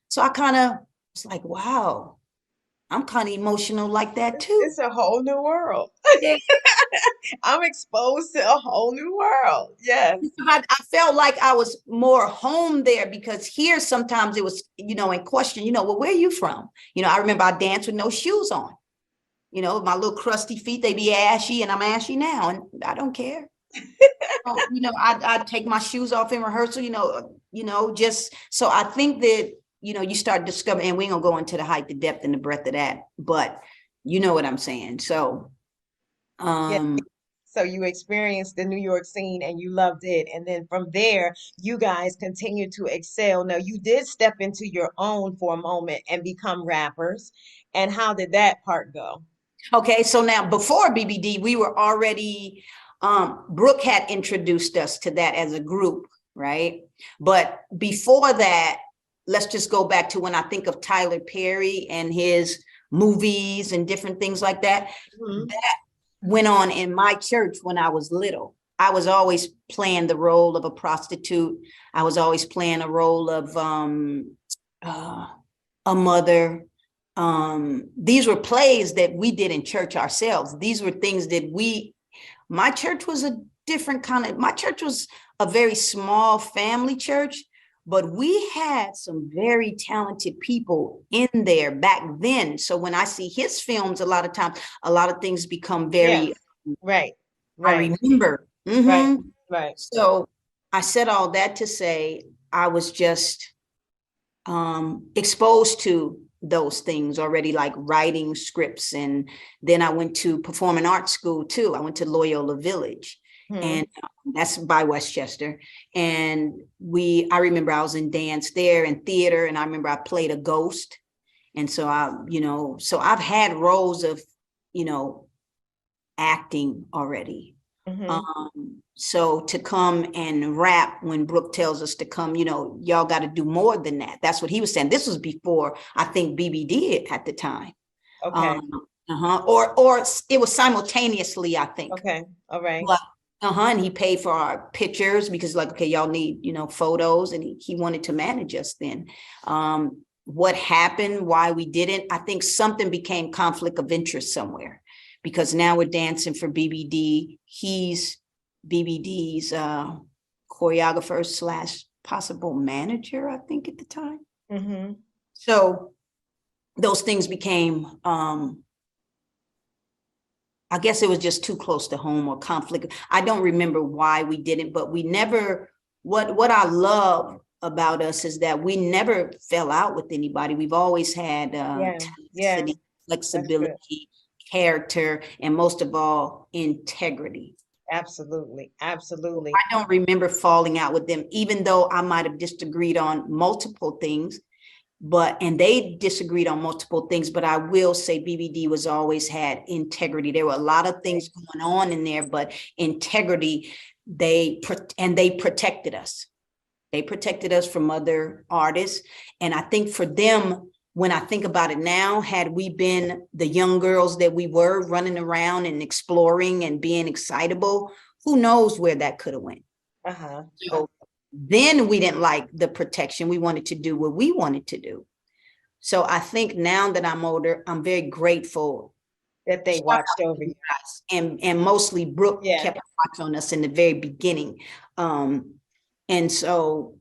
Speaker 1: so I kind of was like, wow, I'm kind of emotional like that too.
Speaker 2: It's a whole new world.
Speaker 1: Yeah.
Speaker 2: I'm exposed to a whole new world. Yes.
Speaker 1: I felt like I was more home there because here sometimes it was, in question, well, where are you from? I remember I danced with no shoes on. My little crusty feet, they be ashy, and I'm ashy now, and I don't care. I'd take my shoes off in rehearsal, just so I think that, you start discovering, and we ain't gonna go into the height, the depth, and the breadth of that, but you know what I'm saying. So,
Speaker 2: Yeah.
Speaker 1: um,
Speaker 2: So you experienced the New York scene and you loved it. And then from there, you guys continued to excel. Now, you did step into your own for a moment and become rappers. And how did that part go?
Speaker 1: okay, so now before BBD, we were already, Brooke had introduced us to that as a group, right? But before that, let's just go back to when I think of Tyler Perry and his movies and different things like that.
Speaker 2: Mhm.
Speaker 1: That went on in my church when I was little. I was always playing the role of a prostitute. I was always playing a role of uh, a mother. These were plays that we did in church ourselves. These were things that my church was a different kind of, my church was a very small family church, but we had some very talented people in there back then. So when I see his films, a lot of times, a lot of things become
Speaker 2: Yes.
Speaker 1: very,
Speaker 2: Right.
Speaker 1: I
Speaker 2: Right.
Speaker 1: remember.
Speaker 2: Right. Right.
Speaker 1: So I said all that to say I was just exposed to those things already, like writing scripts. And then I went to performing arts school too. I went to Loyola Village,
Speaker 2: Hmm.
Speaker 1: and that's by Westchester. And I remember I was in dance there and theater, and I remember I played a ghost. And so so I've had roles of, you know, acting already.
Speaker 2: Hmm.
Speaker 1: So to come and rap when Brooke tells us to come, y'all got to do more than that. That's what he was saying. This was before I think BB did at the time.
Speaker 2: Okay.
Speaker 1: Um, or it was simultaneously, I think.
Speaker 2: Okay. All right.
Speaker 1: But and he paid for our pictures because like, okay, y'all need, photos, and he wanted to manage us then. What happened, why we didn't, I think something became conflict of interest somewhere, because now we're dancing for BBD. He's BBD's choreographer slash possible manager, I think, at the time.
Speaker 2: Hmm.
Speaker 1: So those things became I guess it was just too close to home or conflict. I don't remember why we didn't, but we never, what I love about us is that we never fell out with anybody. We've always had
Speaker 2: Yeah. Yeah.
Speaker 1: tenacity,
Speaker 2: That's good.
Speaker 1: flexibility, character, and most of all, integrity.
Speaker 2: Absolutely. Absolutely.
Speaker 1: I don't remember falling out with them, even though I might have disagreed on multiple things. And they disagreed on multiple things, but I will say BBD was always had integrity. There were a lot of things going on in there, but integrity, they protected us. They protected us from other artists. And I think for them, when I think about it now, had we been the young girls that we were, running around and exploring and being excitable, who knows where that could have went.
Speaker 2: Uh-huh.
Speaker 1: So then we didn't like the protection. We wanted to do what we wanted to do. So I think now that I'm older, I'm very grateful.
Speaker 2: That they
Speaker 1: Shout out
Speaker 2: watched over
Speaker 1: to you
Speaker 2: you.
Speaker 1: guys. And mostly Brooke
Speaker 2: Yeah.
Speaker 1: kept a watch on us in the very beginning. And so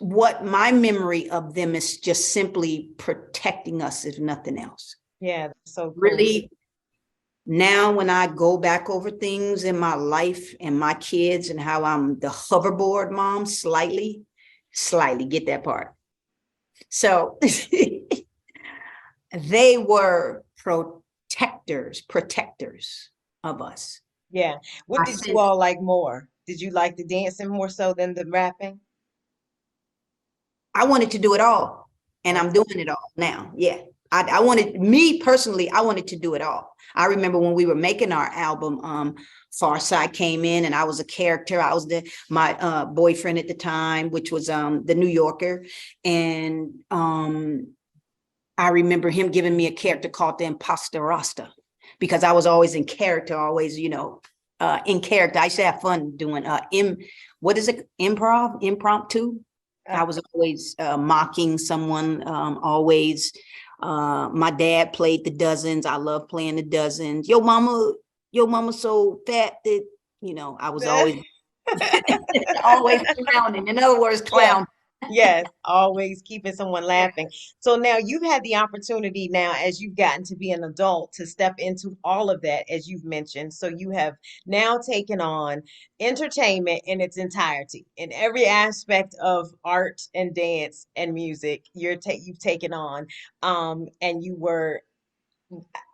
Speaker 1: what my memory of them is just simply protecting us, if nothing else.
Speaker 2: Yeah. That's so cool.
Speaker 1: Really, now when I go back over things in my life and my kids and how I'm the hoverboard mom, slightly, get that part. So they were protectors of us.
Speaker 2: Yeah. What
Speaker 1: I
Speaker 2: did you
Speaker 1: think
Speaker 2: all like more? Did you like the dancing more so than the rapping?
Speaker 1: I wanted to do it all, and I'm
Speaker 2: Okay.
Speaker 1: doing it all now. Yeah. I wanted, me personally, I wanted to do it all. I remember when we were making our album, Far Side came in and I was a character. I was my boyfriend at the time, which was the New Yorker. And I remember him giving me a character called the Imposter Rasta, because I was always in character, always, in character. I used to have fun doing what is it? Impromptu. I was always mocking someone, always. My dad played the dozens. I love playing the dozens. Your mama so fat that, I was always always clowning. In other words,
Speaker 2: Yeah.
Speaker 1: clown.
Speaker 2: Yes, always keeping someone laughing. So now you've had the opportunity now, as you've gotten to be an adult, to step into all of that, as you've mentioned. So you have now taken on entertainment in its entirety, in every aspect of art and dance and music. You've taken on, and you were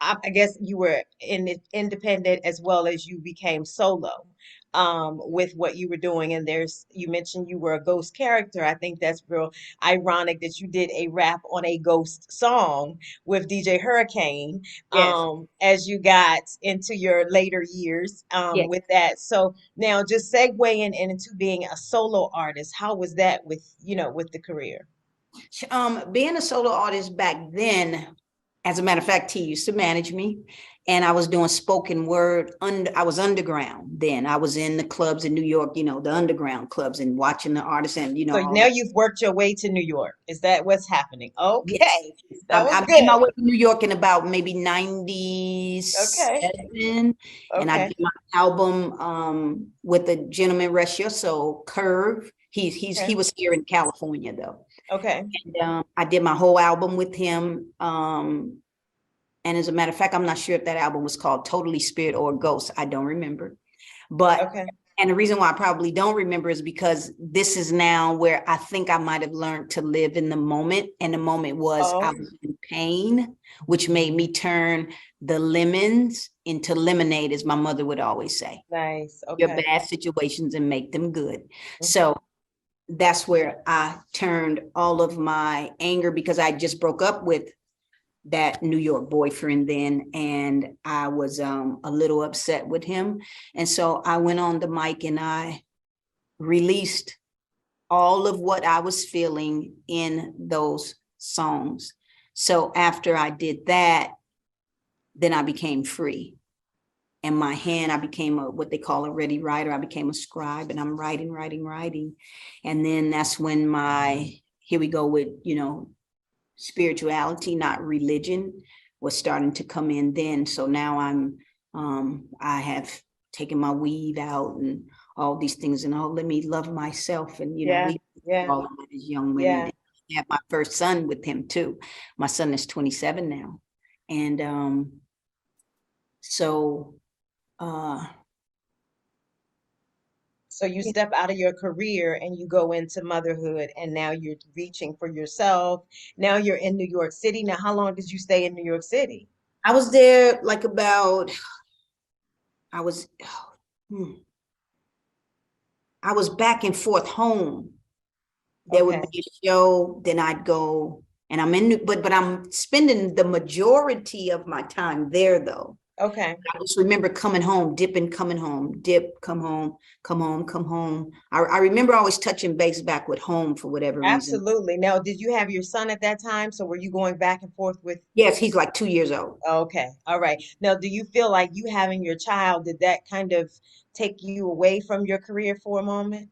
Speaker 2: I guess you were independent as well as you became solo with what you were doing. And you mentioned you were a ghost character. I think that's real ironic that you did a rap on a ghost song with DJ Hurricane
Speaker 1: Yes.
Speaker 2: as you got into your later years
Speaker 1: Yes.
Speaker 2: with that. So now just segueing into being a solo artist, how was that with the career?
Speaker 1: Being a solo artist back then, as a matter of fact, he used to manage me, and I was doing spoken word. I was underground then. I was in the clubs in New York, the underground clubs, and watching the artists, and
Speaker 2: So
Speaker 1: all
Speaker 2: now
Speaker 1: that.
Speaker 2: you've worked your way to New York. Is that what's happening?
Speaker 1: Yes,
Speaker 2: Okay. That
Speaker 1: I
Speaker 2: was
Speaker 1: made my
Speaker 2: good.
Speaker 1: way to New York in about maybe
Speaker 2: Okay.
Speaker 1: 97, and I
Speaker 2: Okay.
Speaker 1: did my album with a gentleman, Rest Your Soul, Curve. He
Speaker 2: Okay.
Speaker 1: was here in California though.
Speaker 2: Okay.
Speaker 1: And I did my whole album with him. And as a matter of fact, I'm not sure if that album was called Totally Spirit or Ghost. I don't remember. But,
Speaker 2: Okay.
Speaker 1: and the reason why I probably don't remember is because this is now where I think I might have learned to live in the moment. And the moment was I
Speaker 2: Oh,
Speaker 1: was in pain, which made me turn the lemons into lemonade, as my mother would always say.
Speaker 2: nice.
Speaker 1: Your
Speaker 2: Okay.
Speaker 1: bad situations and make them good.
Speaker 2: Mhm.
Speaker 1: So that's where I turned all of my anger, because I just broke up with that New York boyfriend then, and I was a little upset with him. And so I went on the mic and I released all of what I was feeling in those songs. So after I did that, then I became free. And I became what they call a ready writer. I became a scribe, and I'm writing, writing, writing. And then that's when here we go with, spirituality, not religion, was starting to come in then. So now I have taken my weed out and all these things, and let me love myself. And,
Speaker 2: Yeah.
Speaker 1: we
Speaker 2: Yeah.
Speaker 1: all of that as young women.
Speaker 2: Yeah.
Speaker 1: And I have my first son with him too. My son is 27 now. And so, uh,
Speaker 2: So you step out of your career and you go into motherhood, and now you're reaching for yourself. Now you're in New York City. Now, how long did you stay in New York City?
Speaker 1: I was there like I was, hmm, I was back and forth home. There would
Speaker 2: Okay.
Speaker 1: be a show, then I'd go, and but I'm spending the majority of my time there though.
Speaker 2: Okay.
Speaker 1: I just remember coming home, dipping, coming home, dip, come home, come home, come home. I remember always touching base back with home for whatever reason.
Speaker 2: Absolutely. Now, did you have your son at that time? So were you going back and forth with?
Speaker 1: Yes, he's like 2 years old.
Speaker 2: Okay. All right. Now, do you feel like you having your child, did that kind of take you away from your career for a moment?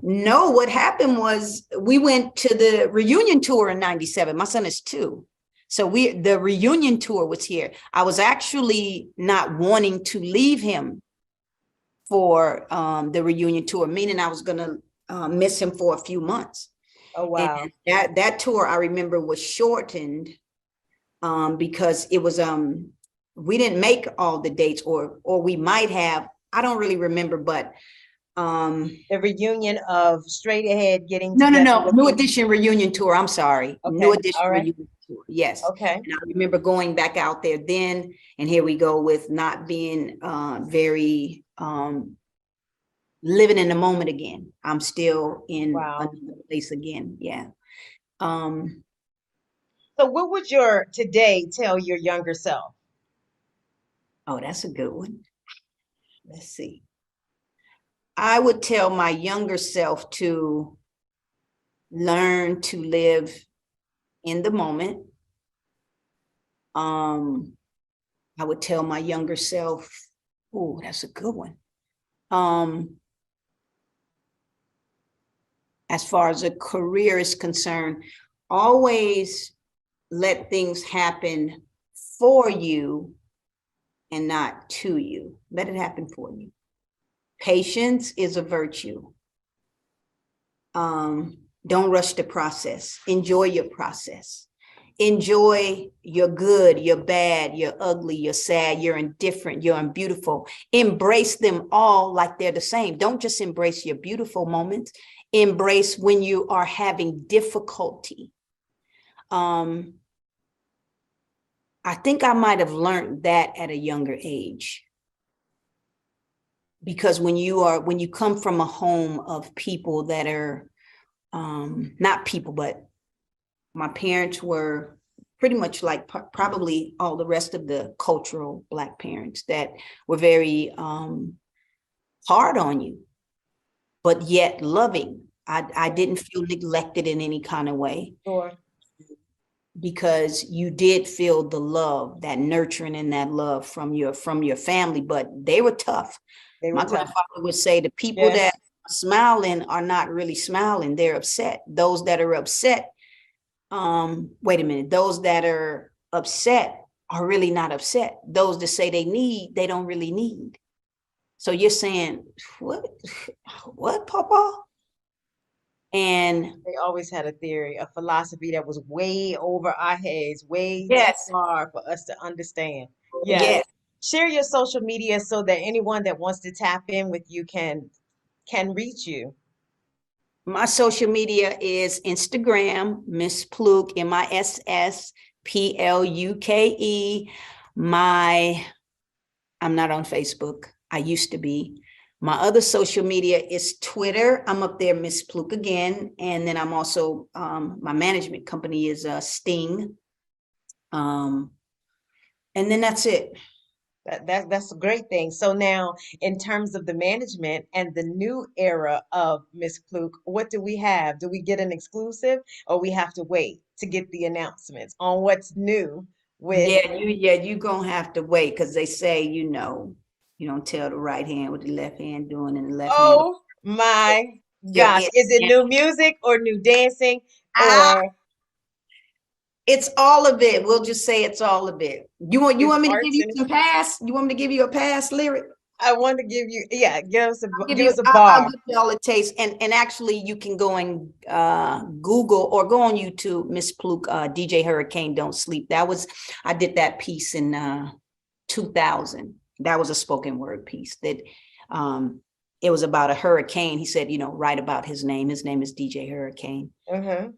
Speaker 1: No, what happened was we went to the reunion tour in 97. My son is 2. So the reunion tour was here. I was actually not wanting to leave him for the reunion tour, meaning I was going to miss him for a few months.
Speaker 2: Oh,
Speaker 1: And
Speaker 2: wow.
Speaker 1: that tour I remember was shortened because it was we didn't make all the dates, or we might have. I don't really remember, but
Speaker 2: The reunion of Straight Ahead getting together
Speaker 1: no,
Speaker 2: with
Speaker 1: New
Speaker 2: the.
Speaker 1: Edition reunion tour. I'm sorry, New
Speaker 2: Okay.
Speaker 1: Edition
Speaker 2: All right.
Speaker 1: reunion tour. Yes,
Speaker 2: Okay.
Speaker 1: and I remember going back out there then, and here we go with not being very living in the moment again. I'm still in
Speaker 2: Wow.
Speaker 1: another place again. Yeah. Um,
Speaker 2: So what would your today tell your younger self?
Speaker 1: Oh, that's a good one. Let's see. I would tell my younger self to learn to live in the moment. I would tell my younger self, oh, that's a good one. As far as a career is concerned, always let things happen for you and not to you. Let it happen for you. Patience is a virtue. Don't rush the process. Enjoy your process. Enjoy your good, your bad, your ugly, your sad, your indifferent, your unbeautiful. Embrace them all like they're the same. Don't just embrace your beautiful moments. Embrace when you are having difficulty. I think I might have learned that at a younger age. Because when you come from a home of people that are not people, but my parents were pretty much like probably all the rest of the cultural Black parents that were very hard on you, but yet loving. I didn't feel neglected in any kind of way.
Speaker 2: Sure.
Speaker 1: Because you did feel the love, that nurturing and that love from your family, but they were tough.
Speaker 2: They were
Speaker 1: My
Speaker 2: tough.
Speaker 1: grandfather would say the people
Speaker 2: Yes.
Speaker 1: that are smiling are not really smiling, they're upset. Those that are upset, wait a minute, those that are upset are really not upset. Those that say they need, they don't really need. So you're saying, what, Papa? And
Speaker 2: They always had a theory, a philosophy that was way over our heads, way too
Speaker 1: yes,
Speaker 2: far for us to understand. Yes.
Speaker 1: yes.
Speaker 2: Share your social media so that anyone that wants to tap in with you can reach you.
Speaker 1: My social media is Instagram, Miss Pluke, MISSPLUKE. I'm not on Facebook. I used to be. My other social media is Twitter. I'm up there, Miss Pluke again. And then I'm also, my management company is Sting. And then that's it.
Speaker 2: That's a great thing. So now, in terms of the management and the new era of Miss Pluke, what do we have? Do we get an exclusive, or we have to wait to get the announcements on what's new with?
Speaker 1: You gonna have to wait because they say, you don't tell the right hand what the left hand doing and the left hand.
Speaker 2: Oh my
Speaker 1: Your
Speaker 2: gosh,
Speaker 1: it.
Speaker 2: is it new music or new dancing
Speaker 1: Ah,
Speaker 2: or
Speaker 1: it's all of it. We'll just say it's all of it. You
Speaker 2: is
Speaker 1: want me to give
Speaker 2: arts
Speaker 1: you
Speaker 2: in it?
Speaker 1: some pass? You want me to give you a pass lyric?
Speaker 2: I want to give you, yeah, give us a
Speaker 1: I'll
Speaker 2: bar.
Speaker 1: give you all it takes. And actually you can go and Google or go on YouTube, Miss Pluke, DJ Hurricane Don't Sleep. I did that piece in 2000. That was a spoken word piece that it was about a hurricane. He said, write about his name. His name is DJ Hurricane.
Speaker 2: Mm-hmm.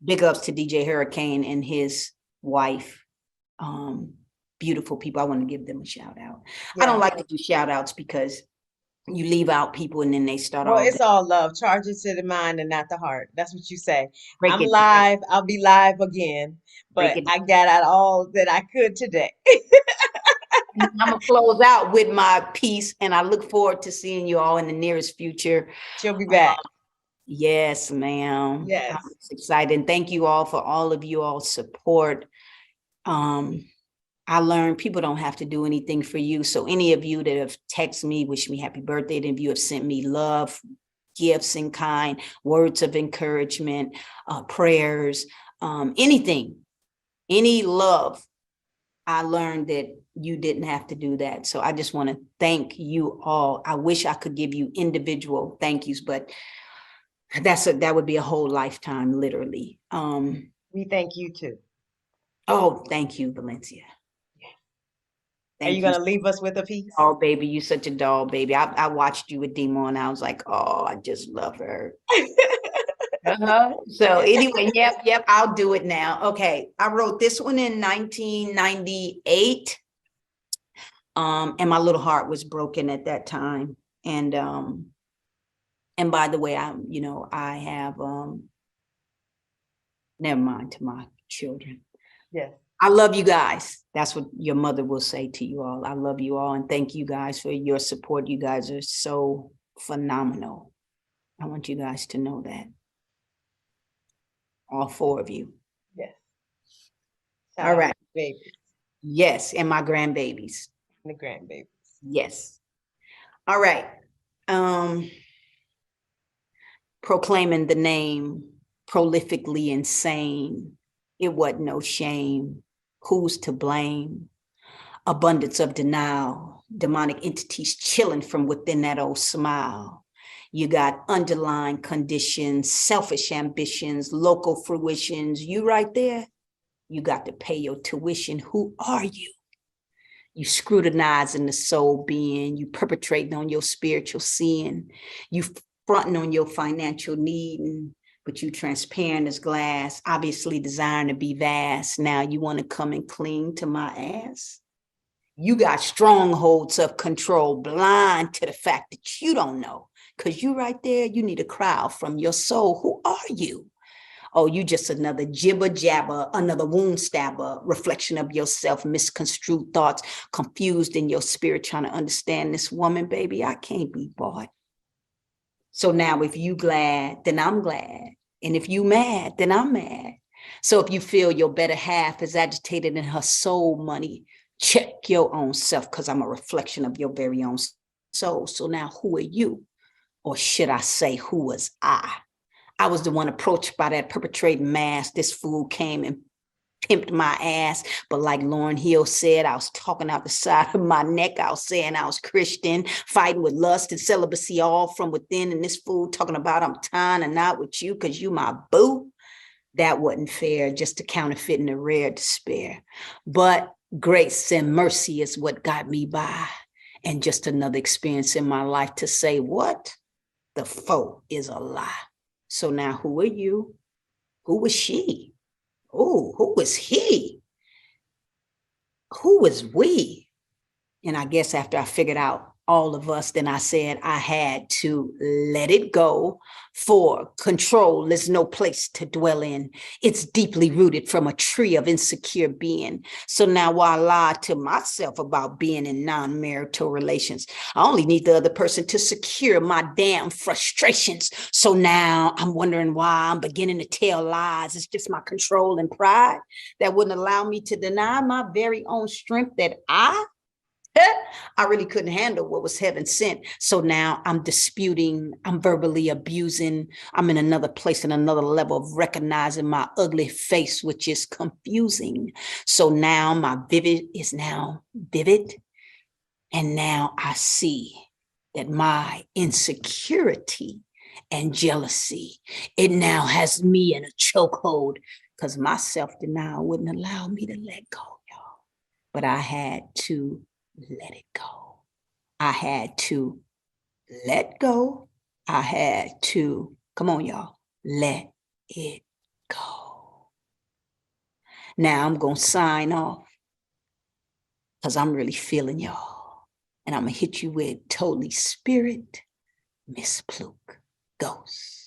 Speaker 1: Big ups to DJ Hurricane and his wife. Beautiful people. I want to give them a shout out. I don't
Speaker 2: Yeah.
Speaker 1: like to do shout outs because you leave out people and then they start
Speaker 2: Well,
Speaker 1: all
Speaker 2: it's
Speaker 1: day.
Speaker 2: all love. Charge it to the mind and not the heart. That's what you say.
Speaker 1: Break
Speaker 2: I'm
Speaker 1: it,
Speaker 2: live. I'll be live again,
Speaker 1: break
Speaker 2: but
Speaker 1: it.
Speaker 2: I got out all that I could today.
Speaker 1: I'm gonna close out with my piece, and I look forward to seeing you all in the nearest future.
Speaker 2: She'll be back.
Speaker 1: Yes, ma'am. I'm
Speaker 2: Yes.
Speaker 1: excited. And thank you all for all of you all's support. Um, I learned people don't have to do anything for you. So any of you that have texted me, wish me happy birthday, any of you have sent me love, gifts in kind, words of encouragement, prayers, anything, any love. I learned that you didn't have to do that. So I just want to thank you all. I wish I could give you individual thank yous, but that would be a whole lifetime, literally.
Speaker 2: We thank you too.
Speaker 1: Oh, thank you, Valencia.
Speaker 2: Are you
Speaker 1: Thank you.
Speaker 2: gonna leave us with a piece?
Speaker 1: Oh, baby, you such a doll, baby. I watched you with Demo and I was like, oh, I just love her. So anyway, yep, I'll do it now. Okay, I wrote this one in 1998. And my little heart was broken at that time. And by the way, I have never mind to my children.
Speaker 2: Yes.
Speaker 1: I love you guys. That's what your mother will say to you all. I love you all and thank you guys for your support. You guys are so phenomenal. I want you guys to know that. All four of you.
Speaker 2: Yes. Shout
Speaker 1: All
Speaker 2: out to
Speaker 1: right.
Speaker 2: the babies
Speaker 1: Yes. And my grandbabies.
Speaker 2: and the grandbabies.
Speaker 1: Yes. All right. Um, proclaiming the name, prolifically insane. It wasn't no shame. Who's to blame? Abundance of denial, demonic entities chilling from within that old smile. You got underlying conditions, selfish ambitions, local fruitions. You right there, you got to pay your tuition. Who are you? You scrutinizing the soul being, you perpetrating on your spiritual sin, you fronting on your financial need, but you transparent as glass, obviously desiring to be vast. Now you want to come and cling to my ass? You got strongholds of control, blind to the fact that you don't know. Because you right there, you need a crowd from your soul. Who are you? Oh, you just another jibber jabber, another wound stabber, reflection of yourself, misconstrued thoughts, confused in your spirit, trying to understand this woman, baby. I can't be bought. So now if you glad, then I'm glad. And if you mad, then I'm mad. So if you feel your better half is agitated in her soul money, check your own self, because I'm a reflection of your very own soul. So now who are you? Or should I say, who was I? I was the one approached by that perpetrating mass. This fool came and pimped my ass. But like Lauryn Hill said, I was talking out the side of my neck. I was saying I was Christian, fighting with lust and celibacy all from within. And this fool talking about I'm tying a knot with you because you my boo. That wasn't fair, just a counterfeit and a rare despair. But grace and mercy is what got me by. And just another experience in my life to say, what? The foe is a lie. So now who are you? Who was she? Oh, who was he? Who was we? And I guess after I figured out all of us, then I said I had to let it go, for control is no place to dwell in. It's deeply rooted from a tree of insecure being. So now while I lie to myself about being in non-marital relations, I only need the other person to secure my damn frustrations. So now I'm wondering why I'm beginning to tell lies. It's just my control and pride that wouldn't allow me to deny my very own strength that I really couldn't handle what was heaven sent. So now I'm disputing, I'm verbally abusing, I'm in another place, in another level of recognizing my ugly face, which is confusing. So now my vivid is now vivid. And now I see that my insecurity and jealousy, it now has me in a chokehold, because my self-denial wouldn't allow me to let go, y'all. But I had to let it go. I had to let go. I had to, come on, y'all, let it go. Now I'm going to sign off because I'm really feeling y'all. And I'm going to hit you with Totally Spirit, Miss Pluke, Ghost.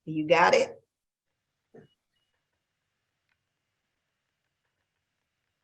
Speaker 1: You got it?